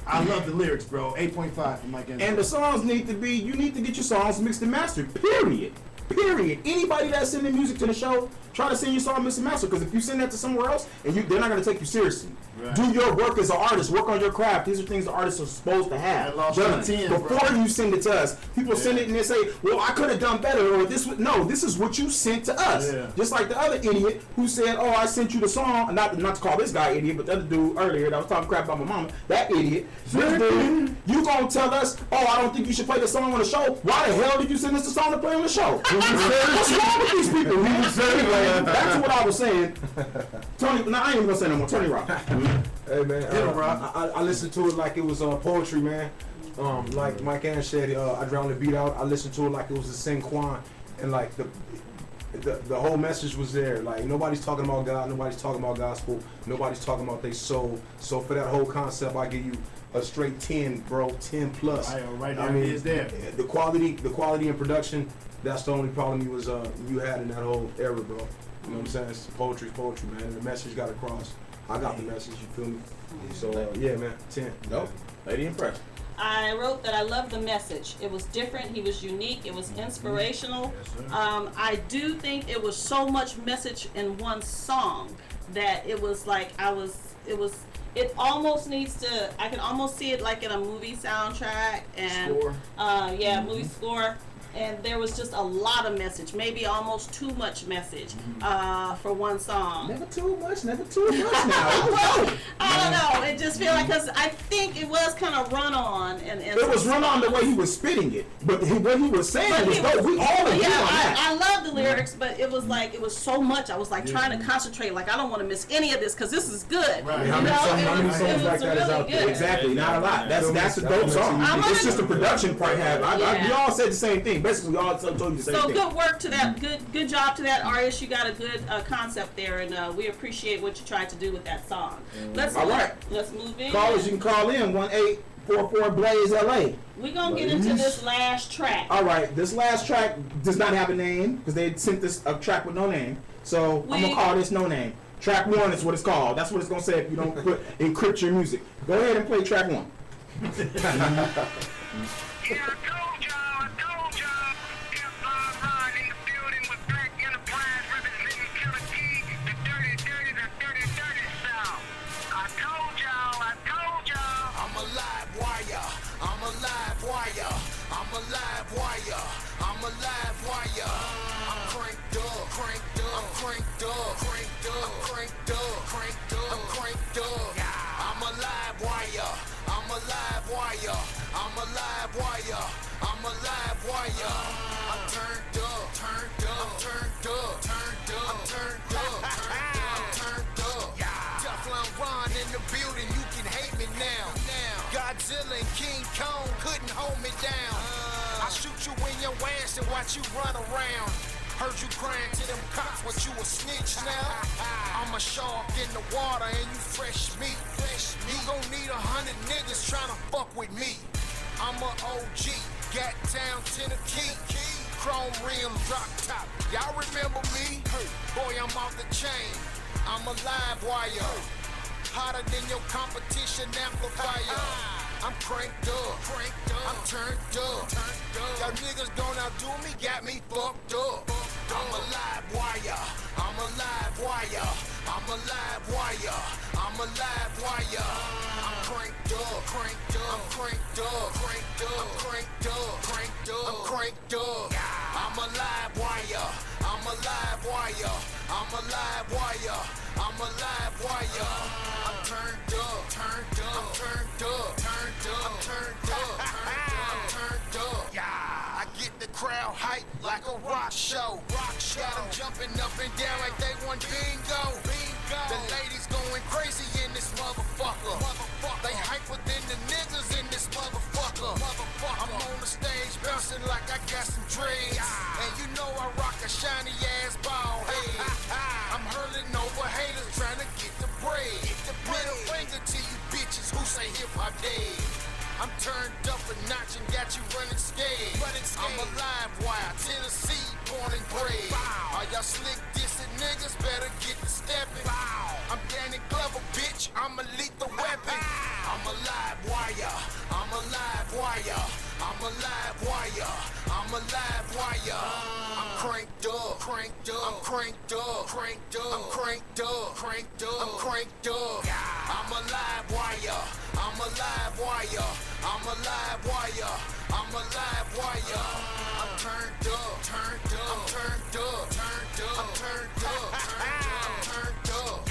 I love the lyrics, bro. 8.5 for Mike Anderson. And the songs need to be, you need to get your songs mixed and mastered, period. Period. Anybody that's sending music to the show, try to send your song mixed and mastered, because if you send that to somewhere else, and they're not going to take you seriously. Right. Do your work as an artist. Work on your craft. These are things the artists are supposed to have done before you send it to us. People send it and they say, well, I could have done better, or this. No, this is what you sent to us. Yeah. Just like the other idiot who said, oh, I sent you the song, not to call this guy idiot, but the other dude earlier that was talking crap about my mama, that idiot. This dude, you gonna tell us, oh, I don't think you should play the song on the show. Why the hell did you send us the song to play on the show? What's wrong with these people? Anyway, back to what I was saying. Tony, no, I ain't even gonna say no more. Tony Rock. Hey man, I listened to it like it was poetry, man. Like Mike Ann said, I drowned the beat out. I listened to it like it was a Sing Quan, and like the whole message was there. Like nobody's talking about God, nobody's talking about gospel, nobody's talking about their soul. So for that whole concept, I give you a straight 10, bro, 10 plus. Right there, I mean, is there. The quality and production. That's the only problem you had in that whole era, bro. You know what I'm saying? It's poetry, man. And the message got across. I got the message, you feel me? So, yeah, man, 10. Nope. Lady impressed. I wrote that I love the message. It was different. He was unique. It was inspirational. I do think it was so much message in one song that it was like it almost needs to, I can almost see it like in a movie soundtrack and score. Movie score. And there was just a lot of message, maybe almost too much message for one song. Never too much now. Well, I don't know. It just feel like, because I think it was kind of run on. And it was run on the way he was spitting it. But what he was saying was dope. We all agree on that. I love the lyrics, but it was like, it was so much. I was like trying to concentrate. Like, I don't want to miss any of this because this is good. Right. How many songs like that is out there? Exactly. Not a lot. That's a dope song. It's just the production part. We all said the same thing. Basically, we all told you the same thing. So good work to that, good job to that artist. You got a good concept there, and we appreciate what you tried to do with that song. Let's move in. Callers, you can call in 1-844-BLAZE-LA. We're gonna get into this last track. All right, this last track does not have a name because they sent this a track with no name. So I'm gonna call this no name. Track 1 is what it's called. That's what it's gonna say if you don't encrypt your music. Go ahead and play track 1. Godzilla and King Kong couldn't hold me down. I shoot you in your ass and watch you run around. Heard you crying to them cops, what you a snitch now? I'm a shark in the water and you fresh meat. You gon' need 100 niggas tryna fuck with me. I'm a OG, got town Tennessee. Chrome rims, drop top. Y'all remember me? Boy, I'm off the chain. I'm a live wire. Hotter than your competition amplifier. I'm cranked up, I'm turned up. Y'all niggas don't outdo me, got me fucked up. I'm a live wire, I'm a live wire, I'm a live wire, I'm a live wire. I'm cranked up, I'm cranked up, I'm cranked up, I'm cranked up. I'm a live wire, I'm a live wire, I'm a live wire, I'm a live wire. I'm turned up, I'm turned up, I'm turned up. I get the crowd hype like a rock show. Got them jumping up and down like they won bingo. The ladies going crazy in this motherfucker. They hyper than the niggas in this motherfucker. I'm on the stage bouncing like I got some dreads. And you know I rock a shiny ass ball head. I'm hurling over haters trying to get the bread. Middle finger to you bitches who say hip hop dead. I'm turned up a notch and got you running scared. I'm a live wire, Tennessee, born and bred. All y'all slick dissing niggas better get to stepping. I'm Danny Glover, bitch, I'm a lethal weapon. I'm a live wire, I'm a live wire, I'm a live wire, I'm a live wire. I'm cranked up, cranked up, I'm cranked up, cranked up, I'm cranked up, cranked up, I'm cranked up. I'm a live wire, I'm a live wire, I'm a live wire, I'm a live wire. I'm turned up, turned up, I'm turned up, turned up, I'm turned up, turned up, I'm turned up.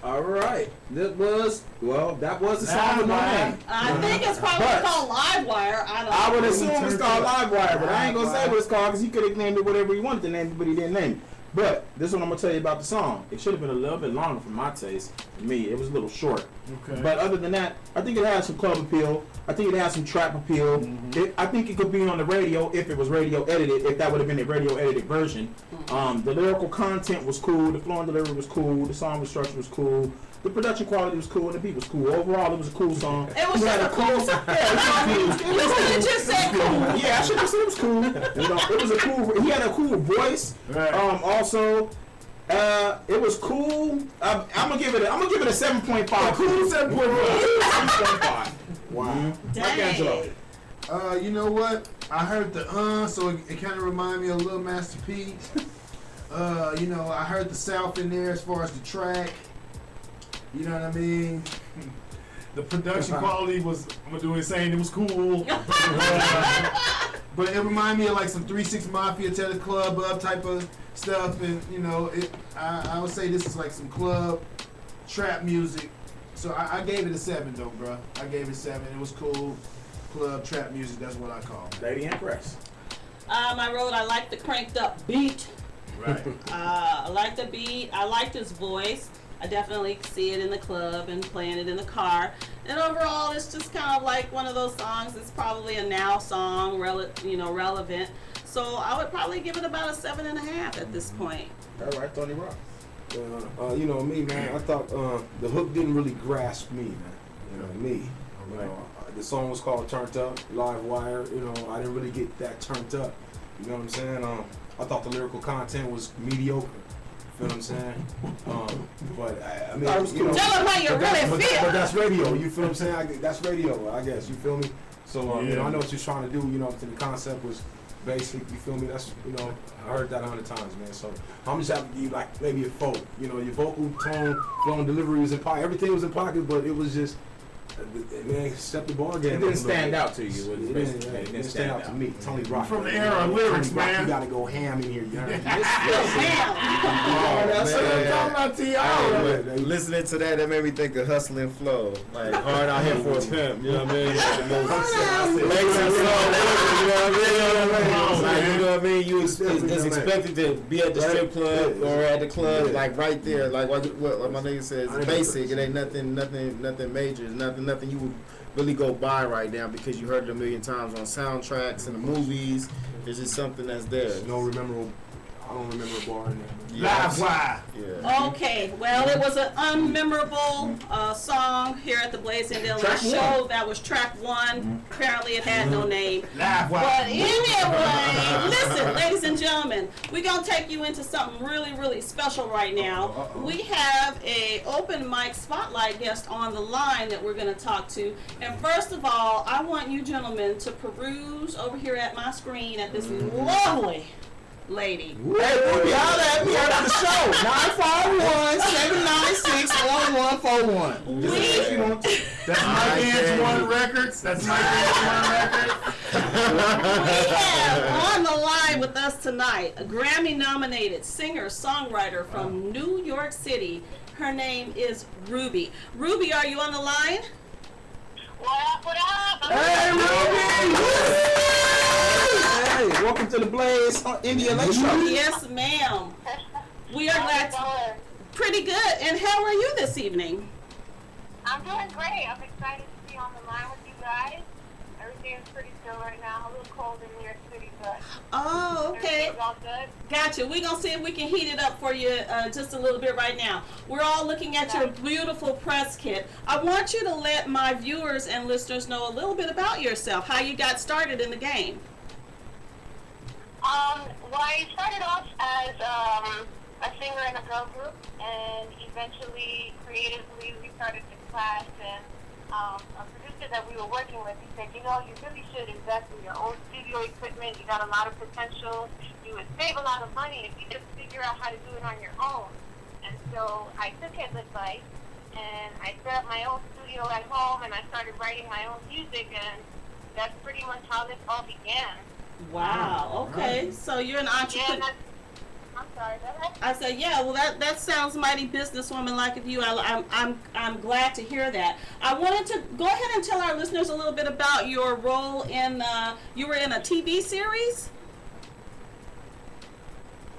All right, that was the song with no name. I think it's probably But- called Livewire. I don't know. I would assume it's called Livewire, but I ain't gonna say what it's called because he could have named it whatever he wanted to name it, but he didn't name it. But this is what I'm gonna tell you about the song. It should have been a little bit longer for my taste. For me, it was a little short. Okay. But other than that, I think it has some club appeal. I think it has some trap appeal. I think it could be on the radio if it was radio edited, if that would have been a radio edited version. The lyrical content was cool. The flow and delivery was cool. The song structure was cool. The production quality was cool, and the beat was cool. Overall, it was a cool song. It was just a cool song. Yeah, You should have just said cool. yeah, I should have said it was cool. You know, it was a cool. He had a cool voice. Right. Also, it was cool. I'm gonna give it a 7.5. Cool 7.5. Wow. Dang. You know what? I heard the so it kind of reminded me of Lil Master P. You know, I heard the South in there as far as the track. You know what I mean? The production quality was, I'm gonna do it saying it was cool. But it reminded me of like some 3-6 Mafia Tear the Club Up type of stuff. And, you know, I would say this is like some club trap music. So I gave it a 7 though, bro. I gave it 7. It was cool. Club trap music, that's what I call it. Lady Empress. I wrote, I like the cranked up beat. Right. I like the beat. I liked his voice. I definitely see it in the club and playing it in the car. And overall, it's just kind of like one of those songs. It's probably a now song, relevant. So I would probably give it about a 7.5 at this point. All right, Tony Rock. You know me, man. I thought the hook didn't really grasp me, man. You know me. You know, the song was called "Turned Up," Live Wire. You know, I didn't really get that turned up. You know what I'm saying? I thought the lyrical content was mediocre. You know what I'm saying? But I mean, you know, Tell them how you really feel. But that's radio. You feel what I'm saying? That's radio, I guess. You feel me? So you know, I know what you're trying to do. You know, the concept was basic. You feel me? That's, you know, I heard that 100 times, man. So I'm just happy to give you like maybe a 4. You know, your vocal tone, flow, and delivery was in pocket. Everything was in pocket, but it was just. Man, step the ball game. It didn't stand out to you. It didn't stand out to me. Tony Rock. From the era of lyrics, Tony Rock, man. you gotta go ham in here. You know? That's what I'm talking about, T.I. Hey, listening to that made me think of Hustla and Flow. Like, hard out here for a pimp, you know what I mean? Like, the most legs and flow, like, you know what I mean? You is expected to be at the strip club or at the club, like, right there. Like what my nigga says, it's basic. It ain't nothing major. It's nothing you would really go by right now because you heard it a million times on soundtracks and the movies. It's just something that's there. I don't remember a bar in there. Live wire. Yeah. Okay, well, it was an unmemorable song here at the Blaze in LA show. That was track 1. Apparently, it had no name. Live wire. But anyway, listen, ladies and gentlemen, we're gonna take you into something really, really special right now. We have a open mic spotlight guest on the line that we're gonna talk to. And first of all, I want you gentlemen to peruse over here at my screen at this lovely lady. Hey, baby, holla at me after the show. 951-796-1141. That's Mike Antoine Records. That's Mike Antoine Records. We have on the line with us tonight a Grammy-nominated singer-songwriter from New York City. Her name is Ruby. Ruby, are you on the line? What up, what up? Hey, Ruby! Hey, welcome to the Blaze India Lake Show. Yes, ma'am. We are glad to... Pretty good. And how are you this evening? I'm doing great. I'm excited to be on the line with you guys. Everything is pretty still right now. A little cold in New York City, but Oh, okay. everything's all good. Gotcha. We're going to see if we can heat it up for you just a little bit right now. We're all looking at your beautiful press kit. I want you to let my viewers and listeners know a little bit about yourself, how you got started in the game. Well, I started off as a singer in a girl group, and eventually, creatively, we started to clash, and a producer that we were working with, he said, you know, you really should invest in your own studio equipment. You got a lot of potential. You would save a lot of money if you just figure out how to do it on your own. And so I took his advice, and I set up my own studio at home, and I started writing my own music, and that's pretty much how this all began. Wow. Okay. So you're an entrepreneur. Yeah, I'm sorry, go ahead. I said, yeah. Well, that sounds mighty businesswoman-like of you. I'm glad to hear that. I wanted to go ahead and tell our listeners a little bit about your role in. You were in a TV series.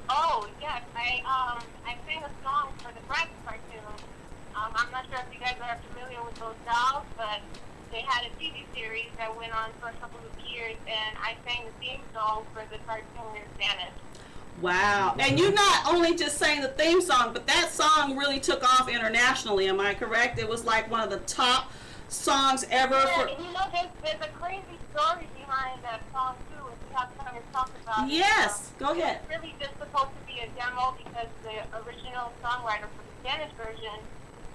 Oh yes, I sang a song for the Bratz cartoon. I'm not sure if you guys are familiar with those dolls, but they had a TV series that went on for a couple of years, and I sang the theme song for the cartoon in Spanish. Wow. And you not only just sang the theme song, but that song really took off internationally. Am I correct? It was like one of the top songs ever. Yeah, and you know, there's a crazy story behind that song too, if you have time to talk about it. Yes. Go ahead. It's really just supposed to be a demo because the original songwriter for the Spanish version,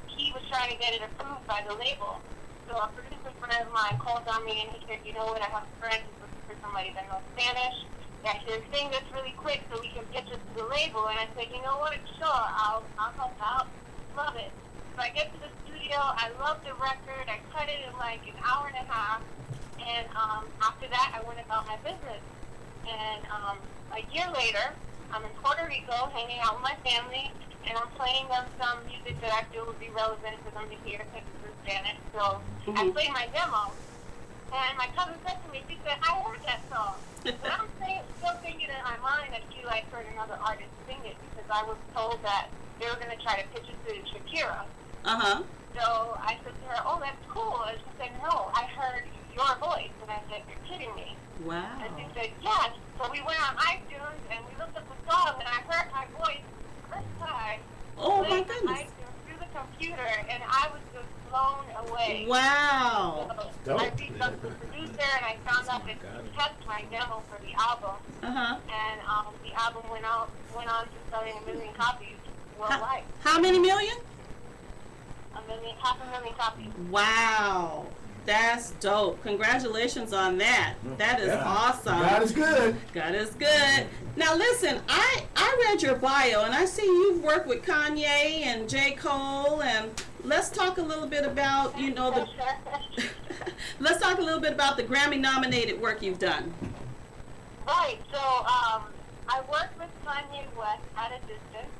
he was trying to get it approved by the label. So a producer friend of mine called on me and he said, you know what, I have a friend who's looking for somebody that knows Spanish, that can sing this really quick so we can pitch it to the label. And I said, you know what, sure, I'll help out. Love it. So I get to the studio, I love the record, I cut it in like an hour and a half, and after that I went about my business. And a year later, I'm in Puerto Rico hanging out with my family, and I'm playing them some music that I feel would be relevant for them to hear because it's in Spanish. So I played my demo, and my cousin said to me, she said, I heard that song. But I'm still thinking in my mind that she like heard another artist sing it because I was told that they were going to try to pitch it to Shakira. Uh-huh. So I said to her, oh, that's cool. And she said, no, I heard your voice. And I said, you're kidding me. Wow. And she said, yes. So we went on iTunes and we looked up the song and I heard my voice the first time. Oh, my playing goodness. iTunes through the computer, and I was just blown away. Wow. So I reached out to the producer and I found out that he kept my demo for the album. Uh-huh. And the album went on to selling 1 million copies worldwide. How many million? Half a million copies. Wow. That's dope. Congratulations on that. That is awesome. God is good. God is good. Now listen, I read your bio and I see you've worked with Kanye and J. Cole, and let's talk a little bit about, let's talk a little bit about the Grammy-nominated work you've done. Right. So I worked with Kanye West at a distance.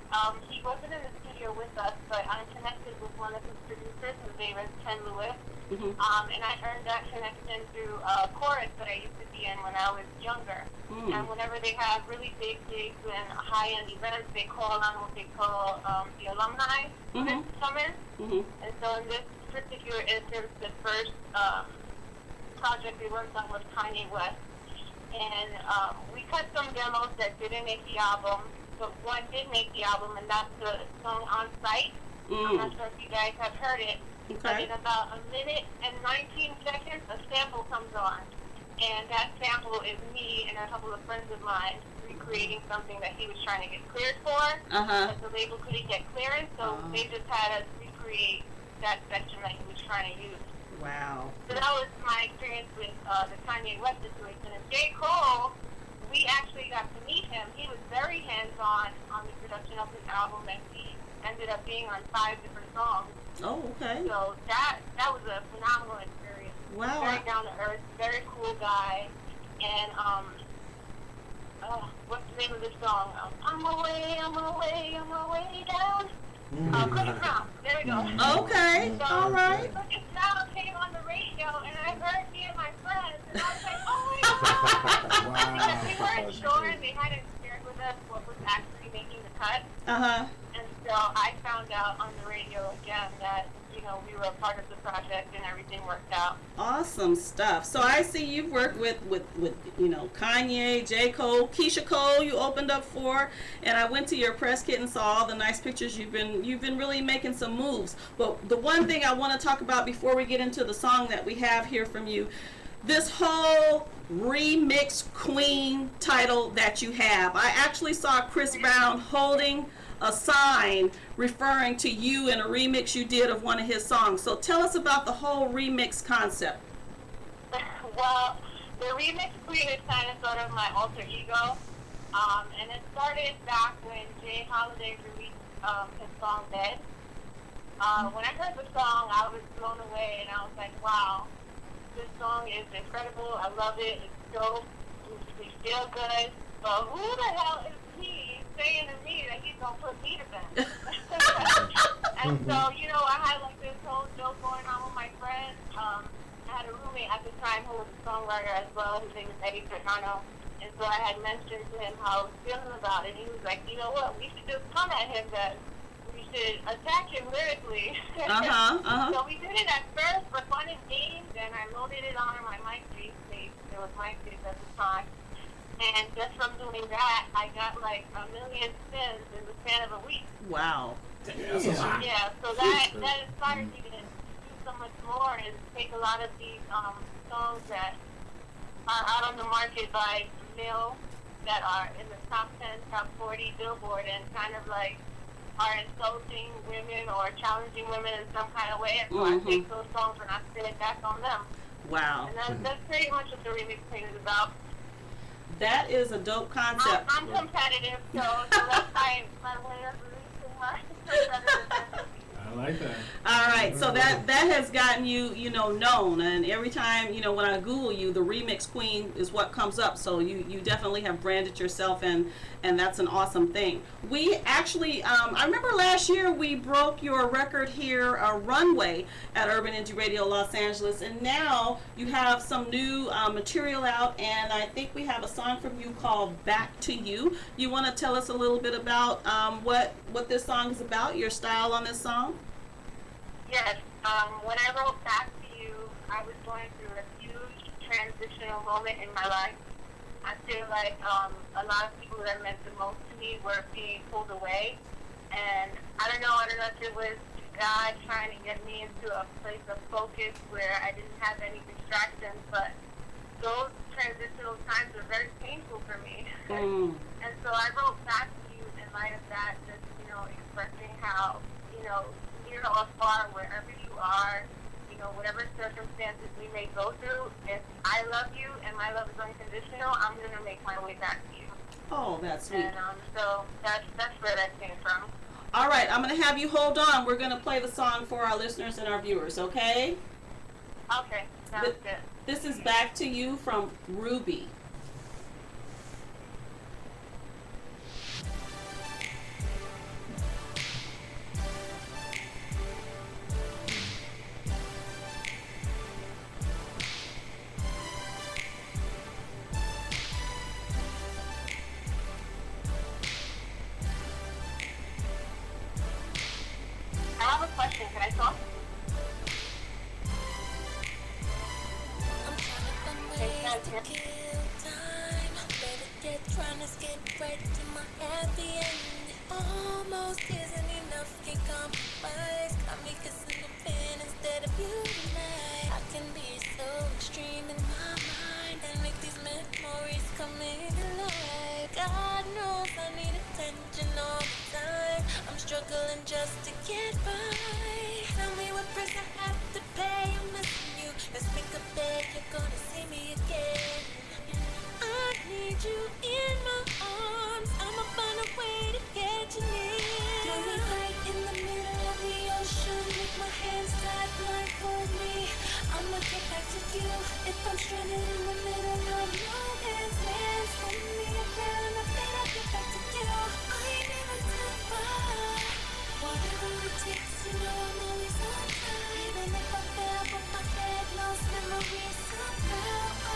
He wasn't in the studio with us, but I'm connected with one of his producers. His name is Ken Lewis. Mm-hmm. And I earned that connection through a chorus that I used to be in when I was younger. And whenever they have really big gigs and high-end events, they call on what they call the alumni to come in. And so in this particular instance, the first project we worked on was Kanye West. And we cut some demos that didn't make the album, but one did make the album, and that's the song On Sight. I'm not sure if you guys have heard it. But in about 1 minute and 19 seconds, a sample comes on. And that sample is me and a couple of friends of mine recreating something that he was trying to get cleared for. But the label couldn't get clearance, so they just had us recreate that section that he was trying to use. Wow. So that was my experience with the Kanye West situation. And J. Cole, we actually got to meet him. He was very hands-on the production of his album, and ended up being on 5 different songs. Oh, okay. So that was a phenomenal experience. Wow. Very down to earth, very cool guy, and what's the name of this song? On my way down. Chris Brown. There we go. Okay. So, All right. Chris Brown came on the radio, and I heard me and my friends, and I was like, oh my god. Because we weren't sure, and they hadn't shared with us what was actually making the cut. Uh-huh. And so I found out on the radio again that, we were a part of the project and everything worked out. Awesome stuff. So I see you've worked with Kanye, J. Cole, Keisha Cole you opened up for, and I went to your press kit and saw all the nice pictures. You've been really making some moves. But the one thing I want to talk about before we get into the song that we have here from you, this whole remix queen title that you have. I actually saw Chris Brown holding a sign referring to you in a remix you did of one of his songs. So tell us about the whole remix concept. Well, the remix queen is kind of sort of my alter ego. And it started back when Jay Holiday released his song Dead. When I heard the song, I was blown away, and I was like, wow, this song is incredible. I love it. It's dope. We feel good. But who the hell is he saying to me that he's going to put me to bed? And so, I had like this whole joke going on with my friends. I had a roommate at the time who was a songwriter as well. His name is Eddie Fernando. And so I had mentioned to him how I was feeling about it. And he was like, you know what, we should just come at him that we should attack him lyrically. So we did it at first for fun and games, and I loaded it on my MySpace page. It was MySpace at the time. And just from doing that, I got like 1 million spins in the span of a week. Wow. Yeah, so that inspired me to do so much more and take a lot of these songs that are out on the market by male that are in the top 10, top 40 Billboard and kind of like are insulting women or challenging women in some kind of way. And so I take those songs and I spin it back on them. Wow. And that's pretty much what the remix thing is about. That is a dope concept. I'm competitive, so that's my way of releasing my competitiveness. I like that. All right, so that has gotten you, known, and every time, when I Google you, the remix queen is what comes up. So you definitely have branded yourself, and that's an awesome thing. We actually, I remember last year we broke your record here, Runway, at Urban Indie Radio Los Angeles, and now you have some new material out, and I think we have a song from you called Back to You. You want to tell us a little bit about what this song is about, your style on this song? Yes. When I wrote Back to You, I was going through a huge transitional moment in my life. I feel like a lot of people that meant the most to me were being pulled away. And I don't know if it was God trying to get me into a place of focus where I didn't have any distractions, but those transitional times were very painful for me. And so I wrote Back to You in light of that, just, expressing how, near or far, wherever you are, whatever circumstances we may go through, if I love you and my love is unconditional, I'm going to make my way back to you. Oh, that's sweet. And so that's where that came from. All right, I'm going to have you hold on. We're going to play the song for our listeners and our viewers, okay? Okay, sounds good. This is Back to You from Ruby. I have a question. Can I talk? I'm trying to find ways to kill time. Better get trying to skip right to my happy end. Almost isn't enough, can't compromise. Got me kissing the pen instead of you tonight. I can be so extreme in my mind and make these memories coming alive. God knows I need attention all the time. I'm struggling just to get by. Tell me what price I have to pay. I'm missing you. Let's make a bet you're gonna see me again. I need you in my arms. I'ma find a way to get you near. Do me right in you if I'm stranded in the middle of no man's land. Send me around, I bet I'll get back to you. I ain't never too far. Whatever it takes, you know I'm always on time. Even if I fell, but my head lost memories somehow.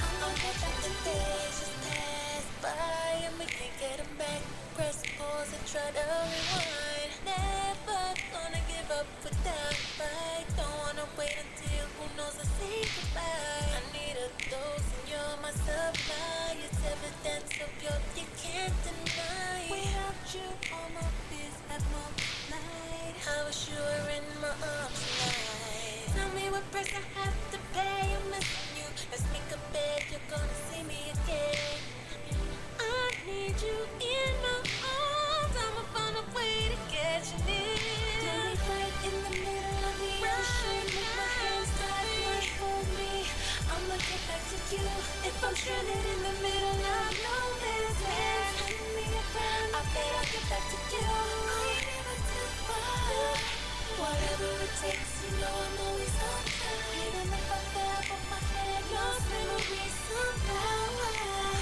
I'ma get back to days just pass by and we can't get them back. Press pause and try to rewind. Never gonna give up without a fight. Don't wanna wait until who knows I say goodbye. I need a dose and you're my supply. It's evidence of your you can't deny. Without you, all my fears have multiplied. I was sure in my arms tonight. Tell me what price I have to pay. I'm missing you. Let's make a bed. You're gonna see me again. I need you in my arms. I'ma find a way to get you near. Tell me right in the middle of the ocean with my hands tied, blindfold me. I'ma get back to you if I'm stranded in the middle of no man's land. Turn me around, I bet I'll get back to you. I ain't never too far. Whatever it takes, you know I'm always on time. Even if I fell, but my head lost memories somehow.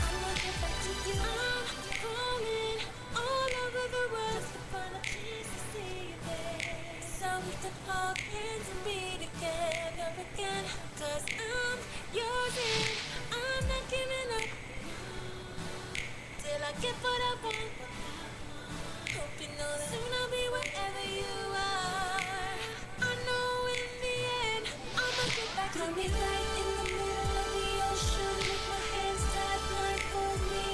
I'ma get back to you. I'm calling all over the world just to find a chance to see you there. So we can hold hands and be together again. 'Cause I'm yours and I'm not giving up till I get what I want. Hope you know that soon I'll be wherever you are. I know in the end I'ma get back to me right in the middle of the ocean with my hands tied, blindfold me.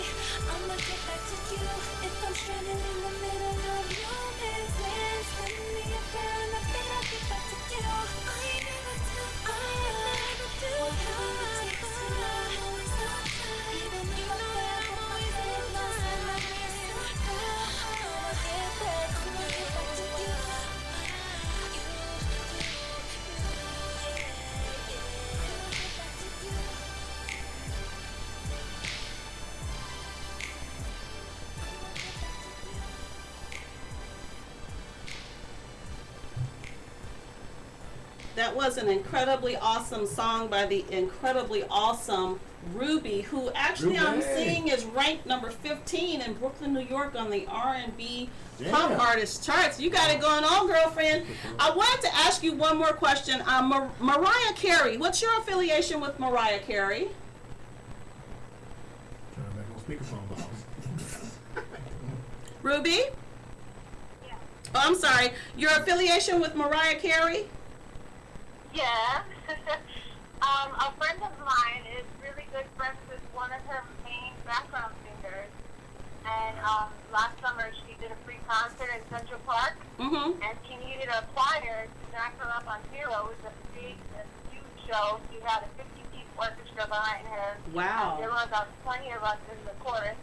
I'ma get back to you if I'm stranded in the middle of no man's land. Send me around, I bet I'll get back to you. I ain't never too far. Whatever it takes, you know I'm always on time. Even if I fell, but my head lost memories somehow. I'ma get back to you. That was an incredibly awesome song by the incredibly awesome Ruby, who actually I'm Ruby. seeing is ranked number 15 in Brooklyn, New York on the R&B pop Damn. artist charts. You got it going on, girlfriend. I wanted to ask you one more question. Mariah Carey, what's your affiliation with Mariah Carey? Trying to make on speakerphone box. Ruby? Yeah. Oh, I'm sorry. Your affiliation with Mariah Carey? Yeah. A friend of mine is really good friends with one of her main background singers. And last summer she did a free concert in Central Park. Mm-hmm. And she needed a choir to back her up on Zero. It was a big, huge show. She had a 50-piece orchestra behind her. Wow. And there were about 20 of us in the chorus.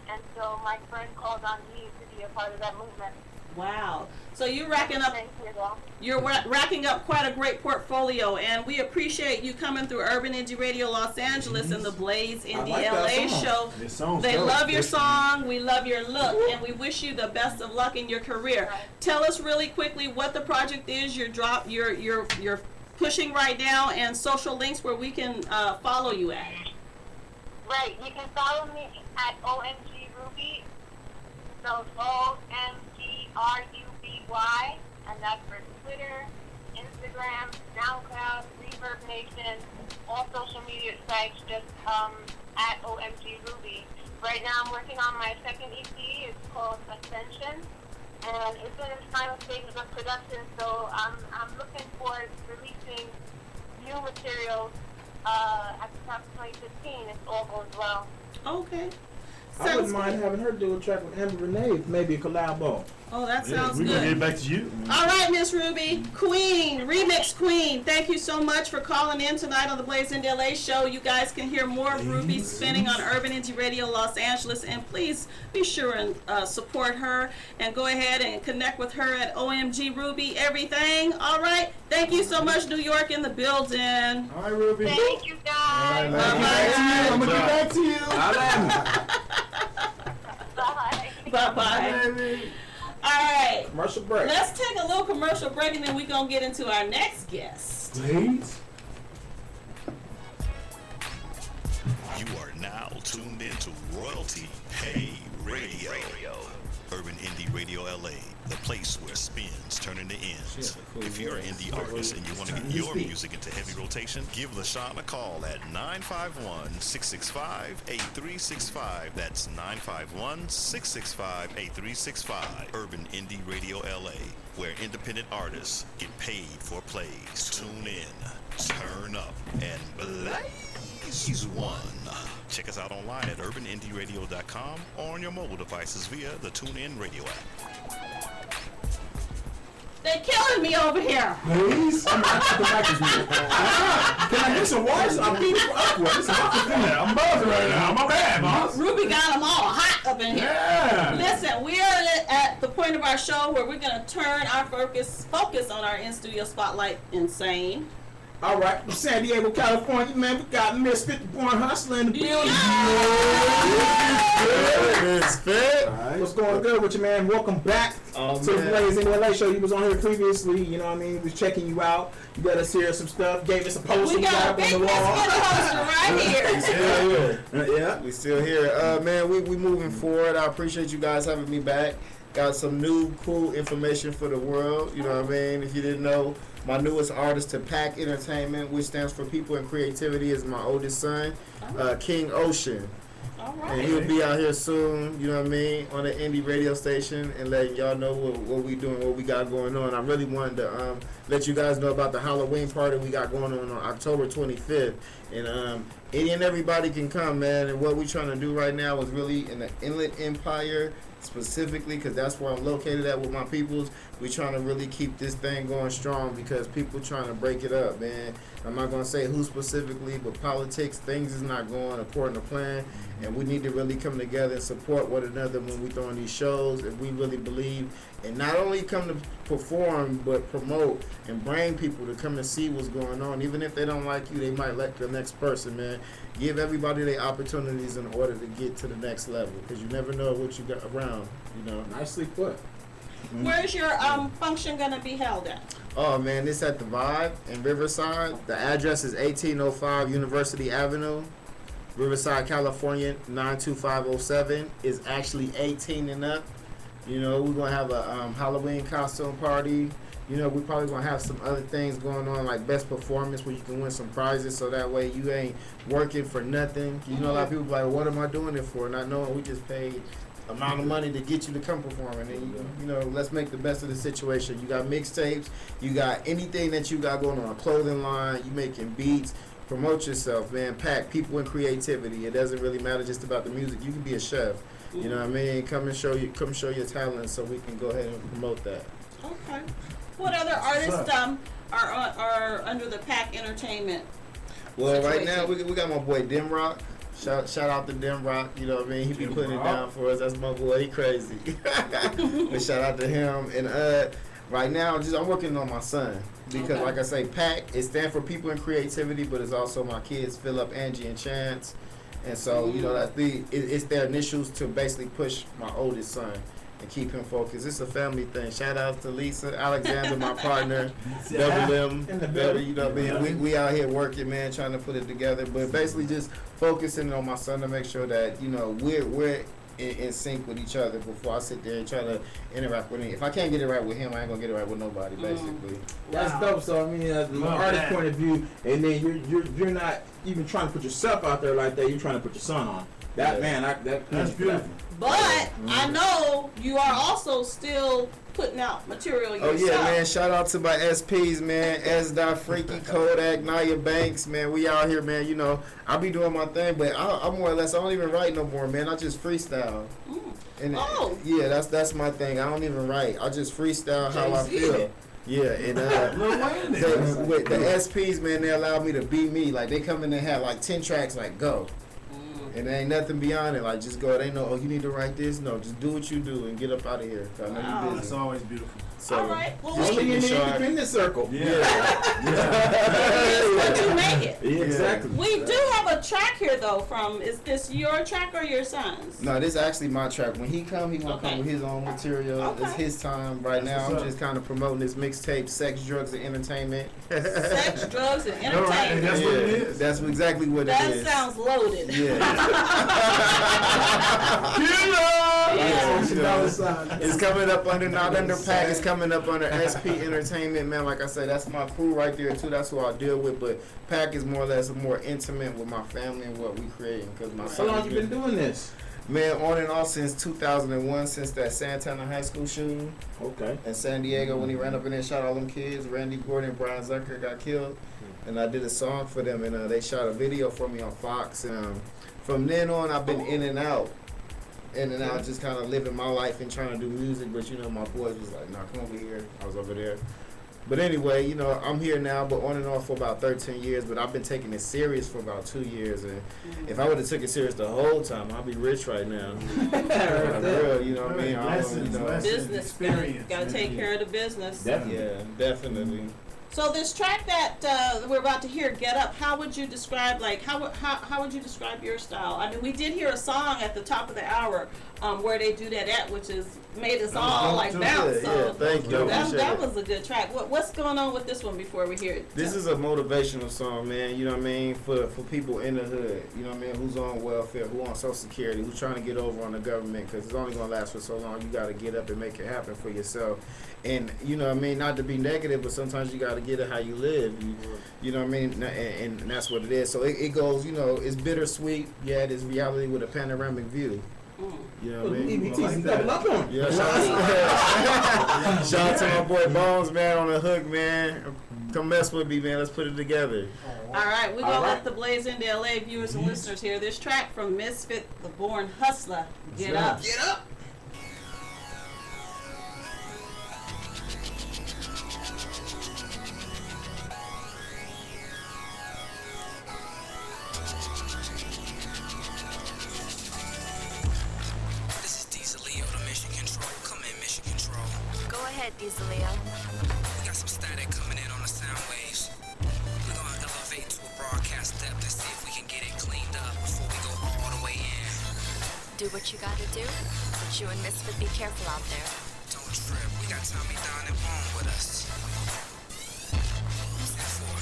And so my friend called on me to be a part of that movement. Wow. So you're racking up Thank you, though. You're racking up quite a great portfolio, and we appreciate you coming through Urban Indie Radio Los Angeles and the Blaze Indie like that LA song. show. This song's They dope. love your This- song, we love your look, and we wish you the best of luck in your career. Tell us really quickly what the project is you're pushing right now, and social links where we can follow you at. Right. You can follow me at OMG Ruby. So OMGRUBY, and that's for Twitter, Instagram, SoundCloud, Reverb Nation, all social media sites, just at OMG Ruby. Right now I'm working on my second EP. It's called Ascension, and it's in its final stages of production, so I'm looking for releasing new materials at the top of 2015 if all goes well. Okay. I wouldn't Sounds mind good. having her do a track with Amber Renee, maybe a collabo. Oh, that sounds We're good. gonna get back to you. All right, Miss Ruby, Queen, Remix Queen, thank you so much for calling in tonight on the Blaze Indie LA show. You guys can hear more of Ruby spinning on Urban Indie Radio Los Angeles, and please be sure and support her and go ahead and connect with her at OMG Ruby Everything. All right, thank you so much, New York in the building. All right, Ruby. Thank you, guys. I'm gonna get back to you. Bye. Bye-bye. Baby. All right, Commercial break. let's take a little commercial break, and then we're going to get into our next guest. Please. You are now tuned in to Royalty Pay Radio. Urban Indie Radio LA, the place where spins turn into ends. If you're an indie artist and you want to get your music into heavy rotation, give LaShawn a call at 951-665-8365. That's 951-665-8365. Urban Indie Radio LA, where independent artists get paid for plays. Tune in, turn up, and blaze one. Check us out online at urbanindieradio.com or on your mobile devices via the TuneIn Radio app. They're killing me over here. Please. The mic is muted. Can I get some water? I'm beating you up. I'm buzzing right now. My bad, boss. Ruby got them all hot up in here. Yeah. Listen, we are at the point of our show where we're going to turn our focus on our in-studio spotlight. Insane. All right, from San Diego, California, man, we got MISFIT, the born hustler in the building. MISFIT. Right. What's going good with you, man? Welcome back to the Blaze in LA show. You was on here previously, you know what I mean? We was checking you out. You got us here some stuff, gave us a poster. We got a big MISFIT poster right here. Yeah, we still here. Man, we moving forward. I appreciate you guys having me back. Got some new cool information for the world, you know what I mean? If you didn't know, my newest artist to Pack Entertainment, which stands for People and Creativity, is my oldest son, King Ocean. All right. And he'll be out here soon, you know what I mean, on the indie radio station and letting y'all know what we doing, what we got going on. I really wanted to let you guys know about the Halloween party we got going on October 25th. And any and everybody can come, man. And what we're trying to do right now is really in the Inland Empire specifically, because that's where I'm located at with my peoples. We're trying to really keep this thing going strong because people trying to break it up, man. I'm not going to say who specifically, but politics, things is not going according to plan, and we need to really come together and support one another when we're throwing these shows. If we really believe and not only come to perform, but promote and bring people to come and see what's going on. Even if they don't like you, they might like the next person, man. Give everybody their opportunities in order to get to the next level, because you never know what you got around, you know. Nicely put. Where's your function going to be held at? Oh, man, it's at the Vibe in Riverside. The address is 1805 University Avenue, Riverside, California, 92507. It's actually 18 and up. You know, we're going to have a Halloween costume party. You know, we're probably going to have some other things going on, like best performance, where you can win some prizes, so that way you ain't working for nothing. You know, a lot of people are like, what am I doing it for? Not knowing we just paid amount of money to get you to come perform. And you know, let's make the best of the situation. You got mixtapes, you got anything that you got going on, a clothing line, you making beats. Promote yourself, man. Pack People and Creativity. It doesn't really matter just about the music. You can be a chef. You know what I mean? Come show your talent so we can go ahead and promote that. Okay. What other artists are under the Pack Entertainment? Well, situation? right now we got my boy Dim Rock. Shout out to Dim Rock. You know what I mean? He be putting it down for us. That's my boy. He crazy. But shout out to him. And right now, I'm working on my son. Because like I say, Pack, it stands for People and Creativity, but it's also my kids, Philip, Angie, and Chance. And so, you know, it's their initials to basically push my oldest son and keep him focused. It's a family thing. Shout out to Lisa, Alexander, my partner, Double M, you know what I mean? We out here working, man, trying to put it together. But basically just focusing on my son to make sure that, you know, we're in sync with each other before I sit there and try to interact with him. If I can't get it right with him, I ain't gonna get it right with nobody, basically. That's dope. So I mean, from an artist point of view, and then you're not even trying to put yourself out there like that. You're trying to put your son on. That man, that's beautiful. But I know you are also still putting out material yourself. Oh yeah, man! Shout out to my SPs, man. S. Freaky, Kodak, Naya Banks, man. We out here, man. You know, I be doing my thing, but I more or less I don't even write no more, man. I just freestyle. And yeah, that's my thing. I don't even write. I just freestyle how I feel. Yeah, and with the SPs, man, they allow me to be me. Like they come in and have like 10 tracks, like go. And there ain't nothing beyond it. Like, just go. They know, oh, you need to write this. No, just do what you do and get up out of here. I know Wow. you busy. That's always beautiful. So, All right. Well, just we keep Only in it the sharp. independent circle. what you make it. Exactly. We do have a track here though. From is this your track or your son's? No, this is actually my track. When he gonna Okay. come with his own material. Okay. It's his time right That's now. what's I'm up. just kind of promoting this mixtape, Sex, Drugs, and Entertainment. Sex, drugs, and All right, and entertainment. that's what it is. That's exactly what it That is. sounds loaded. Yeah. Yeah. It's coming up under, not under Pack, it's coming up under SP Entertainment, man. Like I said, that's my crew right there too. That's who I deal with. But Pack is more or less more intimate with my family and what we creating. Cause my How son long has you been doing this? Man, on and off since 2001, since that Santana High School shooting Okay. in San Diego when he ran up in there and shot all them kids. Randy Gordon and Brian Zucker got killed. And I did a song for them, and they shot a video for me on Fox. And from then on, I've been in and out, just kind of living my life and trying to do music. But you know, my boys was like, "Nah, come over here." I was over there. But anyway, you know, I'm here now, but on and off for about 13 years. But I've been taking it serious for about 2 years. And if I would have took it serious the whole time, I'd be rich right now. For real, you know what I mean? I don't, you know. Business experience. Gotta take care of the business. Definitely. Yeah, definitely. So this track that we're about to hear, "Get Up," how would you describe, like, how would you describe your style? I mean, we did hear a song at the top of the hour where they do that at, which is made us all like bounce. Yeah, So thank you. that was a good track. What's going on with this one before we hear it? This is a motivational song, man. You know what I mean? For people in the hood, you know what I mean? Who's on welfare, who on Social Security, who's trying to get over on the government, because it's only going to last for so long. You got to get up and make it happen for yourself. And, you know what I mean? Not to be negative, but sometimes you got to get it how you live. You know what I mean? And that's what it is. So it goes, you know, it's bittersweet, yet it's reality with a panoramic view. You know what I mean? EBT's double up on. Yeah, shout out to my boy Bones, man, on the hook, man. Come mess with me, man. Let's put it together. All right, we're going to let the Blaze into LA viewers and listeners hear this track from Misfit, the Born Hustler. Get up. Get up. This is Dieselio, the Mission Control. Come in, Mission Control. Go ahead, Dieselio. We got some static coming in on the sound waves. We're gonna elevate to a broadcast depth and see if we can get it cleaned up before we go all the way in. Do what you gotta do, but you and Misfit be careful out there. Don't trip, we got Tommy Don and Bone with us. What's that for?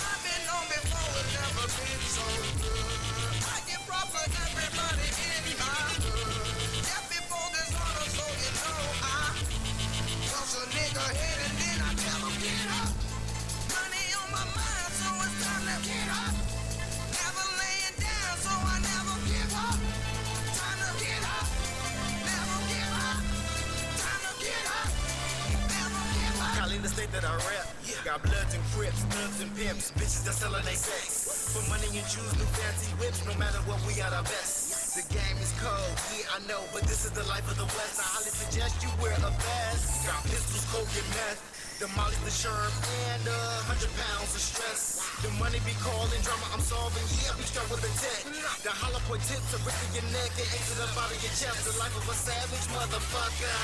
I've been on before, it's never been so good. I get props for everybody in my hood. Just before this honor, so you know I toss a nigga head and then I tell him get up. Money on my mind, so it's time to get up. Never laying down, so I never give up. Time to get up. Never give up. Time to get up. Never give up. Cali the state that I rap. Got bloods and crips, thugs and pimps, bitches that selling they sex. For money and jewels, new fancy whips, no matter what, we at our best. The game is cold, yeah, I know, but this is the life of the West. I highly suggest you wear a vest. Got pistols, coke, and meth. Demolish the sherm and 100 pounds of stress. The money be calling, drama I'm solving, yeah, we start with the tech. The hollow point tips are ripping your neck and exit up out of your chest. The life of a savage motherfucker.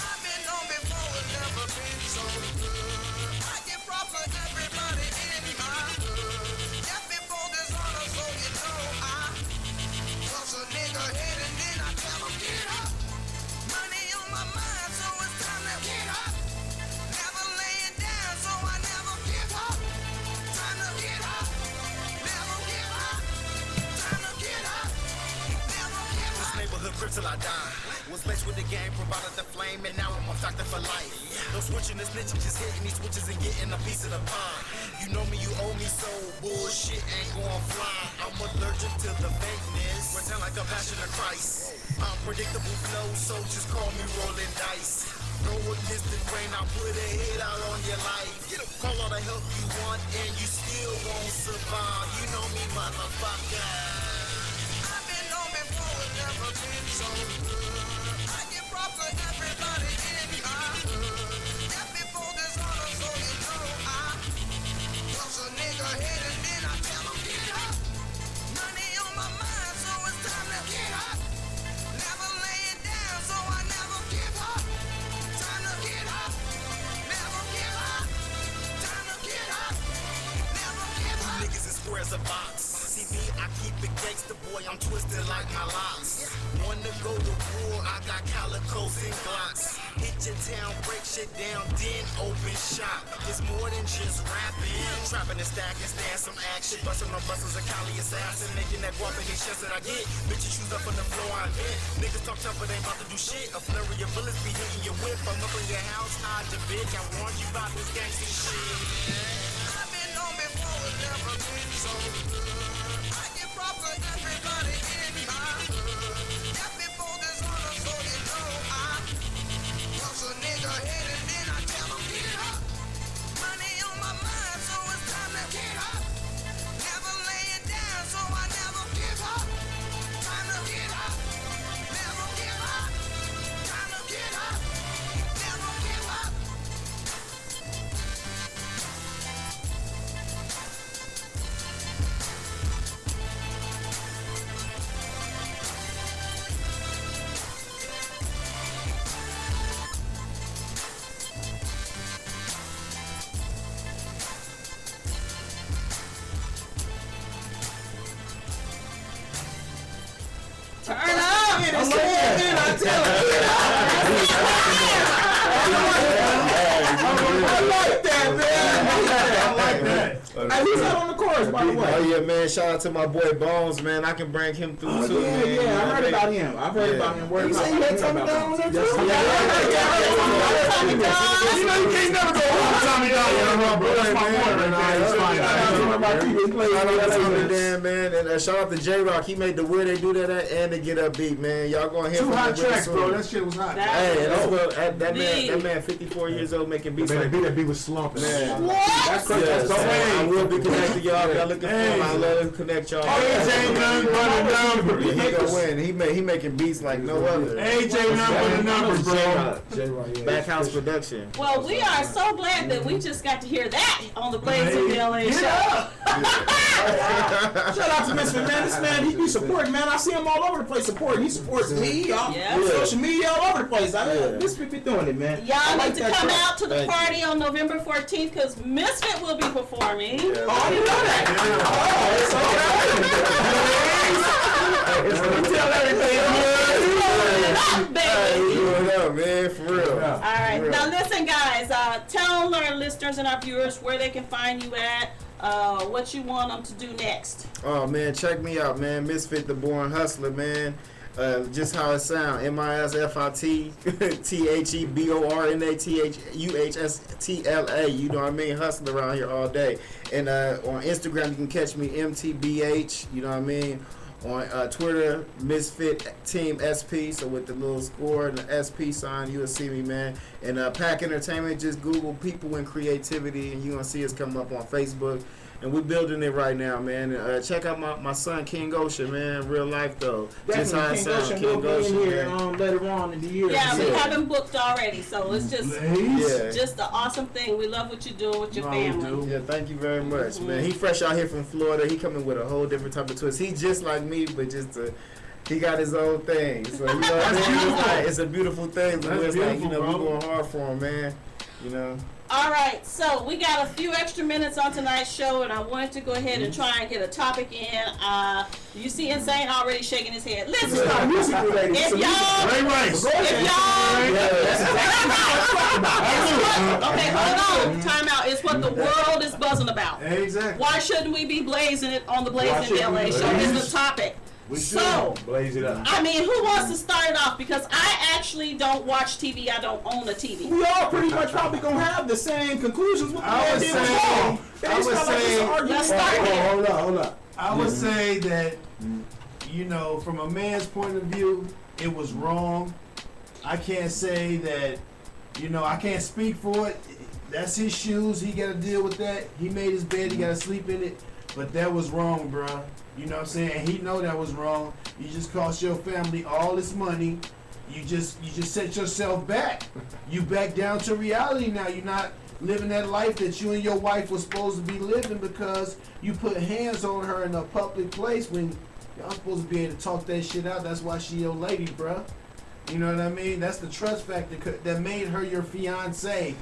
I've been on before, it's never been so good. I get props for everybody in my hood. Just before this honor, so you know I toss a nigga head and then I tell him get up. Money on my mind, so it's time to get up. Never laying down, so I never give up. Time to get up. Never give up. Time to get up. Never give up. This neighborhood crib till I die. Was laced with the game, provided the flame, and now I'm a factor for life. No switching and snitching, just hitting these switches and getting a piece of the pie. You know me, you owe me, so bullshit ain't gon' fly. I'm allergic to the fakeness. Pretend like a passion of Christ. Unpredictable flow, so just call me rolling dice. Throw a distant rain, I'll put a hit out on your life. Call all the help you want, and you still won't survive. You know me, motherfucker. I've been on before, it's never been so good. I get props for everybody in my hood. Just before this honor, so you know I toss as a box. See me, I keep it gangsta, boy, I'm twisted like my locks. Wanna go to war, I got calicos and glocks. Hit your town, break shit down, then open shop. It's more than just rapping. Trapping and stacking, stand some action. Busting on busters, a Cali assassin. Making that guap in these shots that I get. Bitches shoes up on the floor, I bet. Niggas talk tough, but ain't about to do shit. A flurry of bullets be hitting your whip. I'm up in your house, hide the bitch. I warned you about this gangsta shit. I've been on before, it's never been so good. I get props to everybody in my hood. Got me focused on us, so you know I bust a nigga head and then I tell him get up. Money on my mind, so it's time to get up. Never laying down, so I never give up. Time to get up. Never give up. Time to get up. Never give up. Turn up. I like that, man. I like that. Hey, who's out on the chorus, by the way? Oh yeah, man! Shout out to my boy Bones, man. I can bring him through too, man. Yeah, I heard about him. I've heard about him. Where You say you had Tommy Down on there too? You know you can't never go wrong with Tommy Down, bro. That's my boy right there. Man, and shout out to J Rock. He made the Where They Do That At and the Get Up beat, man. Y'all gonna hear 2 from hot him tracks, soon. bro. That shit was hot. Hey, that man, 54 years old making beats like that. That beat was slumping. Man. That's crazy. Yes, I will be connected, y'all. Y'all looking for him? I'll let him connect y'all. AJ none but a number. He gonna win. He making beats like no other. AJ none but a number, bro. Backhouse production. Well, we are so glad that we just got to hear that on the Blazing DLA show. Shout out to Misfit, man. This man, he be supporting, man. I see him all over the place supporting. He supports me, y'all. Yeah. Social media all over the place. Misfit be doing it, man. Y'all like need to that come track. out to the Thank party on November 14th because Misfit will be performing. Oh, I didn't know that. Oh, it's okay. Tell everything. Baby. What up, man? For real. All right. Now listen, guys. Tell our listeners and our viewers where they can find you at. What you want them to do next. Oh man, check me out, man. Misfit the Born Hustler, man. Just how it sound. MISFIT THEBORNATHUHSTLA. You know what I mean? Hustling around here all day. And on Instagram you can catch me MTBH. You know what I mean? On Twitter, Misfit Team SP. So with the little score and the SP sign, you'll see me, man. And Pack Entertainment, just Google People and Creativity, and you're gonna see us come up on Facebook. And we're building it right now, man. Check out my son King Ocean, man. Real life though. Just how it sounds. King Ocean here later on in the year. Yeah, we have him booked already, so it's just an awesome thing. We love what you're doing with your family. Yeah, thank you very much, man. He fresh out here from Florida. He coming with a whole different type of twist. He's just like me, but he got his own thing. So you know, it's a beautiful thing. But it's like, you know, we going hard for him, man. You know. All right, so we got a few extra minutes on tonight's show, and I wanted to go ahead and try and get a topic in. You see Insane already shaking his head. Listen, if y'all, okay, hold on, time out. It's what the world is buzzing about. Exactly. Why shouldn't we be blazing it on the Blazing LA show? Is the topic. So, blaze it up. I mean, who wants to start it off? Because I actually don't watch TV. I don't own a TV. We all pretty much probably gonna have the same conclusions with the I would say, let's start here. Hold up. I would say that, you know, from a man's point of view, it was wrong. I can't say that, you know, I can't speak for it. That's his shoes. He got to deal with that. He made his bed. He got to sleep in it. But that was wrong, bruh. You know what I'm saying? He know that was wrong. You just cost your family all this money. You just set yourself back. You back down to reality now. You're not living that life that you and your wife was supposed to be living because you put hands on her in a public place when y'all supposed to be able to talk that shit out. That's why she your lady, bruh. You know what I mean? That's the trust factor that made her your fiance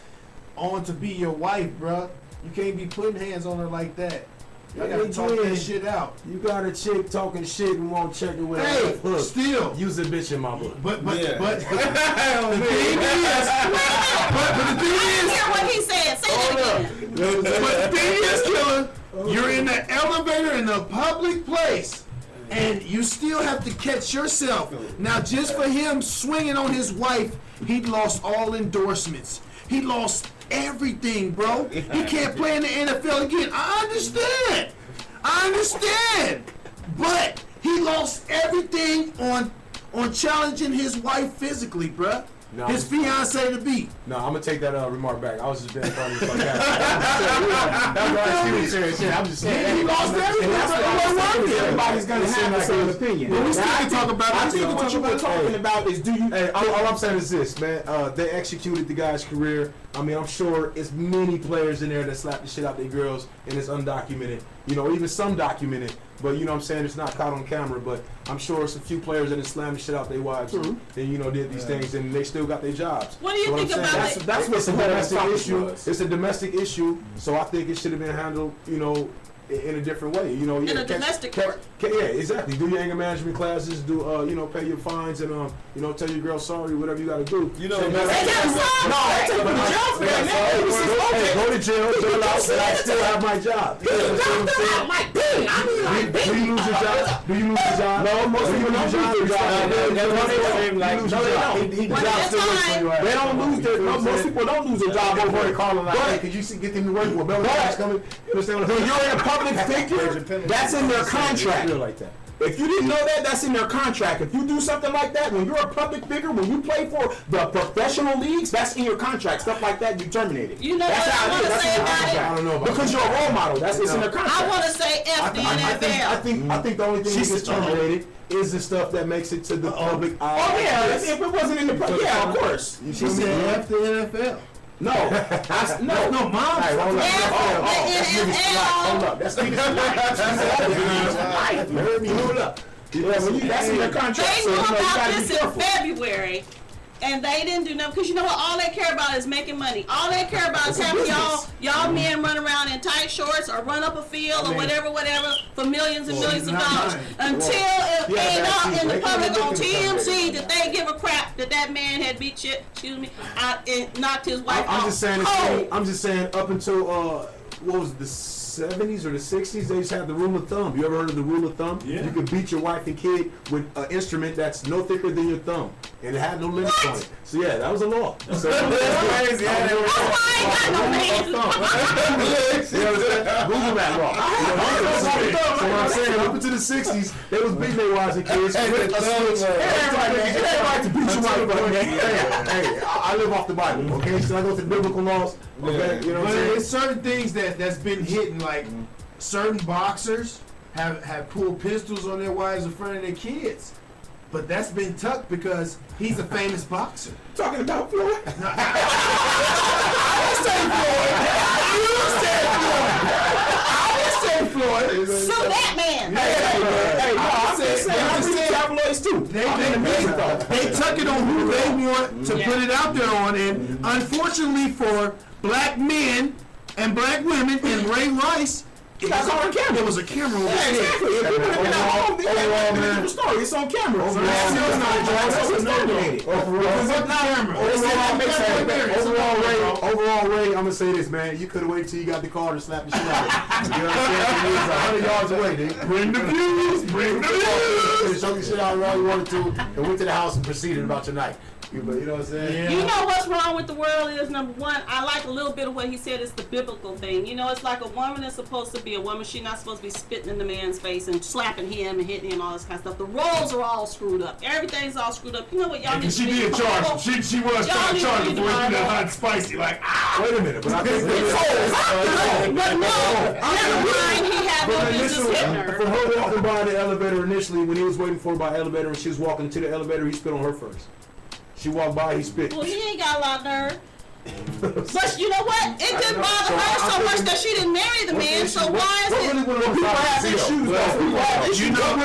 on to be your wife, bruh. You can't be putting hands on her like that. Y'all gotta talk that shit out. You got a chick talking shit and won't check it with a Hey, left hook. still. Use a bitch in my book. But the thing is, I hear what he said. Say that again. but the thing is, Killer, you're in the elevator in a public place, and you still have to catch yourself. Now, just for him swinging on his wife, he lost all endorsements. He lost everything, bro. He can't play in the NFL again. I understand. But he lost everything on challenging his wife physically, bruh. No, his fiance to be. No, I'm gonna take that remark back. I was just being funny. I'm just saying. He lost everything. Everybody's gonna have the same opinion. But we still can talk about it. I think what you were talking about is, do you? Hey, all I'm saying is this, man. They executed the guy's career. I mean, I'm sure it's many players in there that slap the shit out their girls, and it's undocumented. You know, even some documented. But you know what I'm saying? It's not caught on camera. But I'm sure it's a few players that have slammed the shit out their wives and you know did these things, and they still got their jobs. What do you think about it? That's what's a domestic issue. It's a domestic issue, so I think it should have been handled, you know, in a different way. You know, In a domestic court. Yeah, exactly. Do your anger management classes. Do you know, pay your fines and you know, tell your girl sorry, whatever you got to do. You know, Go to jail, jail out, but I still have my job. Do you lose your job? Do you lose your job? No, most people don't lose their job. They don't lose their. Most people don't lose their job over it. But could you get them to work with? When you're a public figure, that's in their contract. Like that. If you didn't know that, that's in their contract. If you do something like that, when you're a public figure, when you play for the professional leagues, that's in your contract. Stuff like that, you terminate it. You know that's what I want to say about it? I don't know about because you're a role model. That's it's in their contract. I want to say F the NFL. I think the only thing that gets terminated is the stuff that makes it to the public eye. Oh yeah, if it wasn't in the yeah, of course. She said F the NFL. No, no, mom. Hey, hold up. Hold up. That's niggas life. You heard me? Hold up. Yeah, that's in their contract. They knew about this in February, and they didn't do nothing because you know what? All they care about is making money. All they care about is having y'all men run around in tight shorts or run up a field or whatever for millions and millions of dollars. Until it ain't out in the public on TMZ that they give a crap that man had beat shit. Out and knocked his wife I'm off. just saying. Up until what was it, the 70s or the 60s, they used to have the rule of thumb. You ever heard of the rule of thumb? Yeah. You could beat your wife and kid with an instrument that's no thicker than your thumb, and it had no limits on it. So yeah, that was a law. So, that's crazy. Google that law. So what I'm saying, up until the 60s, they was beating their wives and kids with a switch. Everybody to beat your wife up, man. Hey, I live off the Bible, okay? So I go to the biblical laws. Okay, you know what I'm saying? There's certain things that's been hitting, like certain boxers have pulled pistols on their wives in front of their kids. But that's been tucked because he's a famous boxer. Talking about Floyd? Floyd. So that man. They tuck it on who they want to put it out there on, and unfortunately for black men and black women and Ray Rice, it was a camera over there. Exactly. If people have been at home, they can't believe the story. It's on camera. Overall, Ray, I'm gonna say this, man. You could have waited till you got the car to slap the shit out of it. You know what I'm saying? He was 100 yards away, dude. Bring the views. Bring the views. Choke the shit out all you wanted to, and went to the house and proceeded about your night. You know what I'm saying? You know what's wrong with the world is, number one, I like a little bit of what he said is the biblical thing. You know, it's like a woman is supposed to be a woman. She's not supposed to be spitting in the man's face and slapping him and hitting him, all this kind of stuff. The roles are all screwed up. Everything's all screwed up. You know what y'all need to do? She did charge. She was trying to charge before you did hot and spicy. Like, wait a minute, but I think but no, never mind. He had no business hitting her. For her walking by the elevator initially, when he was waiting for her by the elevator and she was walking to the elevator, he spit on her first. She walked by, he spit. Well, he ain't got a lot of nerve. But you know what? It didn't bother her so much that she didn't marry the man. So why is it? People have issues, though. you know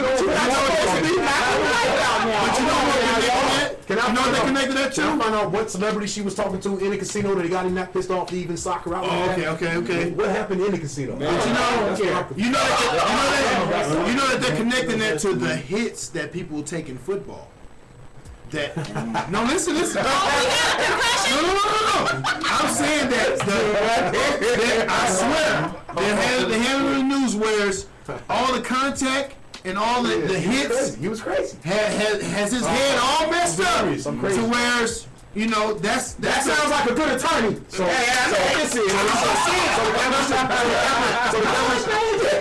what? Can I You know what they find out- connected that to? Can I find out what celebrity she was talking to in the casino that got him that pissed off to even sock her out? Oh, like that? okay. What happened in the casino? But you know that they're connecting that to the hits that people take in football. That no, listen. No. I'm saying that I swear they had it in the news where all the contact and all the hits. He was crazy. Has his head all messed up I'm crazy. to where that sounds like a good attorney. So the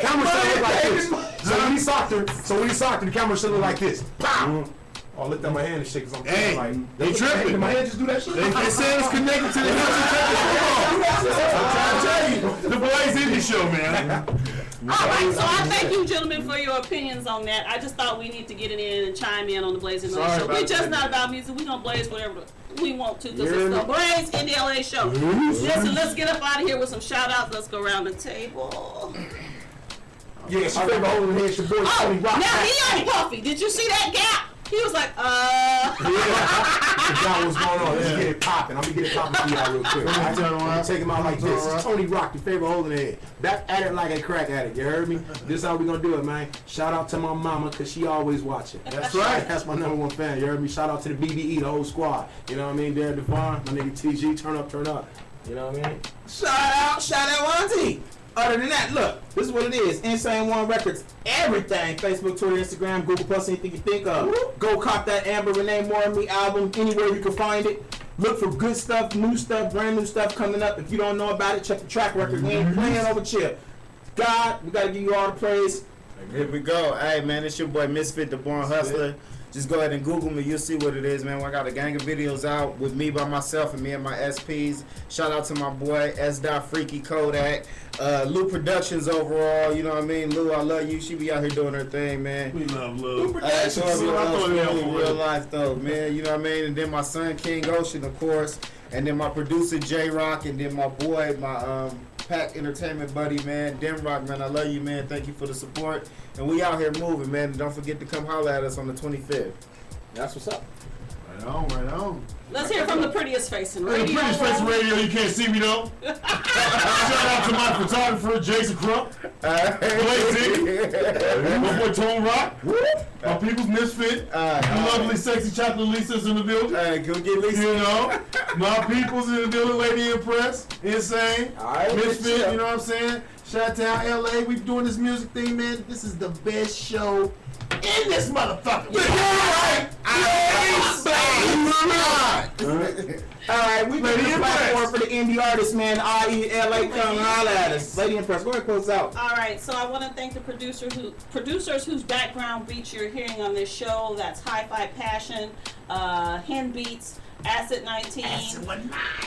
camera should look like this. So when he socked her, the camera should look like this. Pow! Oh, I looked at my hand and shit because I'm thinking like, they tripping. Did my hand just do that shit? They said it's connected to the I'm trying to tell you, the boys in the show, man. All right, so I thank you, gentlemen, for your opinions on that. I just thought we need to get it in and chime in on the Blaze Indie LA show. We're just not about music. We're going to blaze whatever we want to because it's the Blaze Indie LA show. Listen, let's get up out of here with some shout-outs. Let's go around the table. Yeah, she favorite holding the head, your boy Tony Rock. Now, he on Puffy. Did you see that gap? He was like, Y'all, what's going on? Let's get it popping. I'm going to get it popping for y'all real quick. I'm going to take him out like this. This is Tony Rock, your favorite holding the head. Back at it like a crack addict. You heard me? This is how we going to do it, man. Shout out to my mama, because she always watching. That's right. That's my #1 fan. You heard me? Shout out to the BBE, the whole squad. You know what I mean? Derek Devon, my nigga TG, turn up. You know what I mean? Shout out Auntie. Other than that, look, this is what it is. Insane One Records, everything. Facebook, Twitter, Instagram, Google Plus, anything you think of. Go cop that Amber Renee More and Me album anywhere you can find it. Look for good stuff, new stuff, brand new stuff coming up. If you don't know about it, check the track record. We ain't playing over chill. God, we gotta give you all the praise. Here we go. Hey man, it's your boy Misfit, the Born Hustler. Just go ahead and Google me. You'll see what it is, man. I got a gang of videos out with me by myself and me and my SPs. Shout out to my boy S. Freaky Kodak. Lou Productions overall. You know what I mean? Lou, I love you. She be out here doing her thing, man. We love Lou. Real life though, man. You know what I mean? And then my son King Ocean, of course. And then my producer J Rock. And then my boy, my Pack Entertainment buddy, man. Dem Rock, man. I love you, man. Thank you for the support. And we out here moving, man. And don't forget to come holler at us on the 25th. That's what's up. Right on. Let's hear from the prettiest face in radio. The prettiest face in radio, you can't see me though. Shout out to my photographer, Jason Crump. My boy Tone Rock. My people's Misfit. Lovely, sexy chocolate Lisa's in the building. Go get Lisa. You know, my people's in the building, Lady Impress. Insane. Misfit, you know what I'm saying? Shout out to LA. We doing this music thing, man. This is the best show in this motherfucker. Alright, we made a platform for the indie artists, man. IELA, come holla at us. Lady Impress, go ahead and close out. Alright, so I want to thank the producers whose background beats you're hearing on this show. That's Hi-Fi Passion, Hen Beats, Acid 19,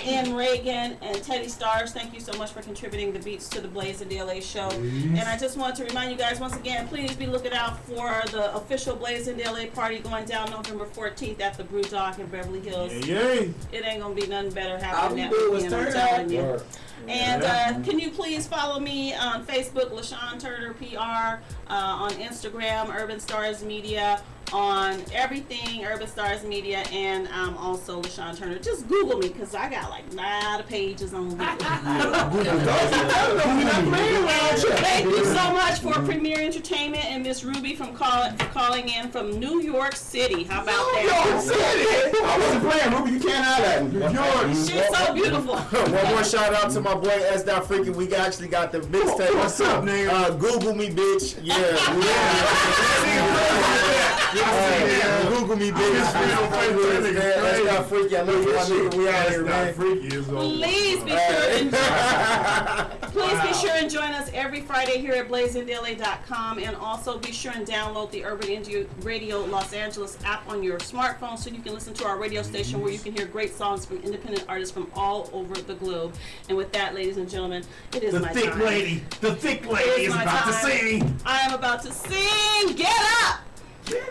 N. Reagan, and Teddy Stars. Thank you so much for contributing the beats to the Blaze and DLA show. And I just want to remind you guys once again, please be looking out for the official Blaze and DLA party going down November 14th at the Brew Dock in Beverly Hills. Yay. It ain't gonna be nothing better happening that weekend, I'm telling you. And can you please follow me on Facebook, LaShawn Turner PR, on Instagram, Urban Stars Media, on everything Urban Stars Media, and also LaShawn Turner. Just Google me because I got like 9 pages on Google. Thank you so much for Premier Entertainment and Miss Ruby for calling in from New York City. How about that? New York City! I wasn't playing, Ruby. You can't have that. New York. She's so beautiful. One more shout out to my boy S. Freaky. We actually got the mixtape. What's up, nigga? Google me, bitch. Yeah. Google me, bitch. S. Freaky. I love you, my nigga. We out here, man. Please be sure and join us every Friday here at BlazeandLA.com, and also be sure and download the Urban Indie Radio Los Angeles app on your smartphone so you can listen to our radio station where you can hear great songs from independent artists from all over the globe. And with that, ladies and gentlemen, it is my time. The thick lady is about to sing. I am about to sing. Get up! Get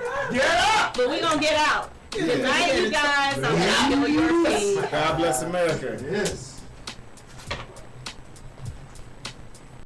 up! But we're going to get out. Good night, you guys. I'm going to kill your feet. God bless America. Yes.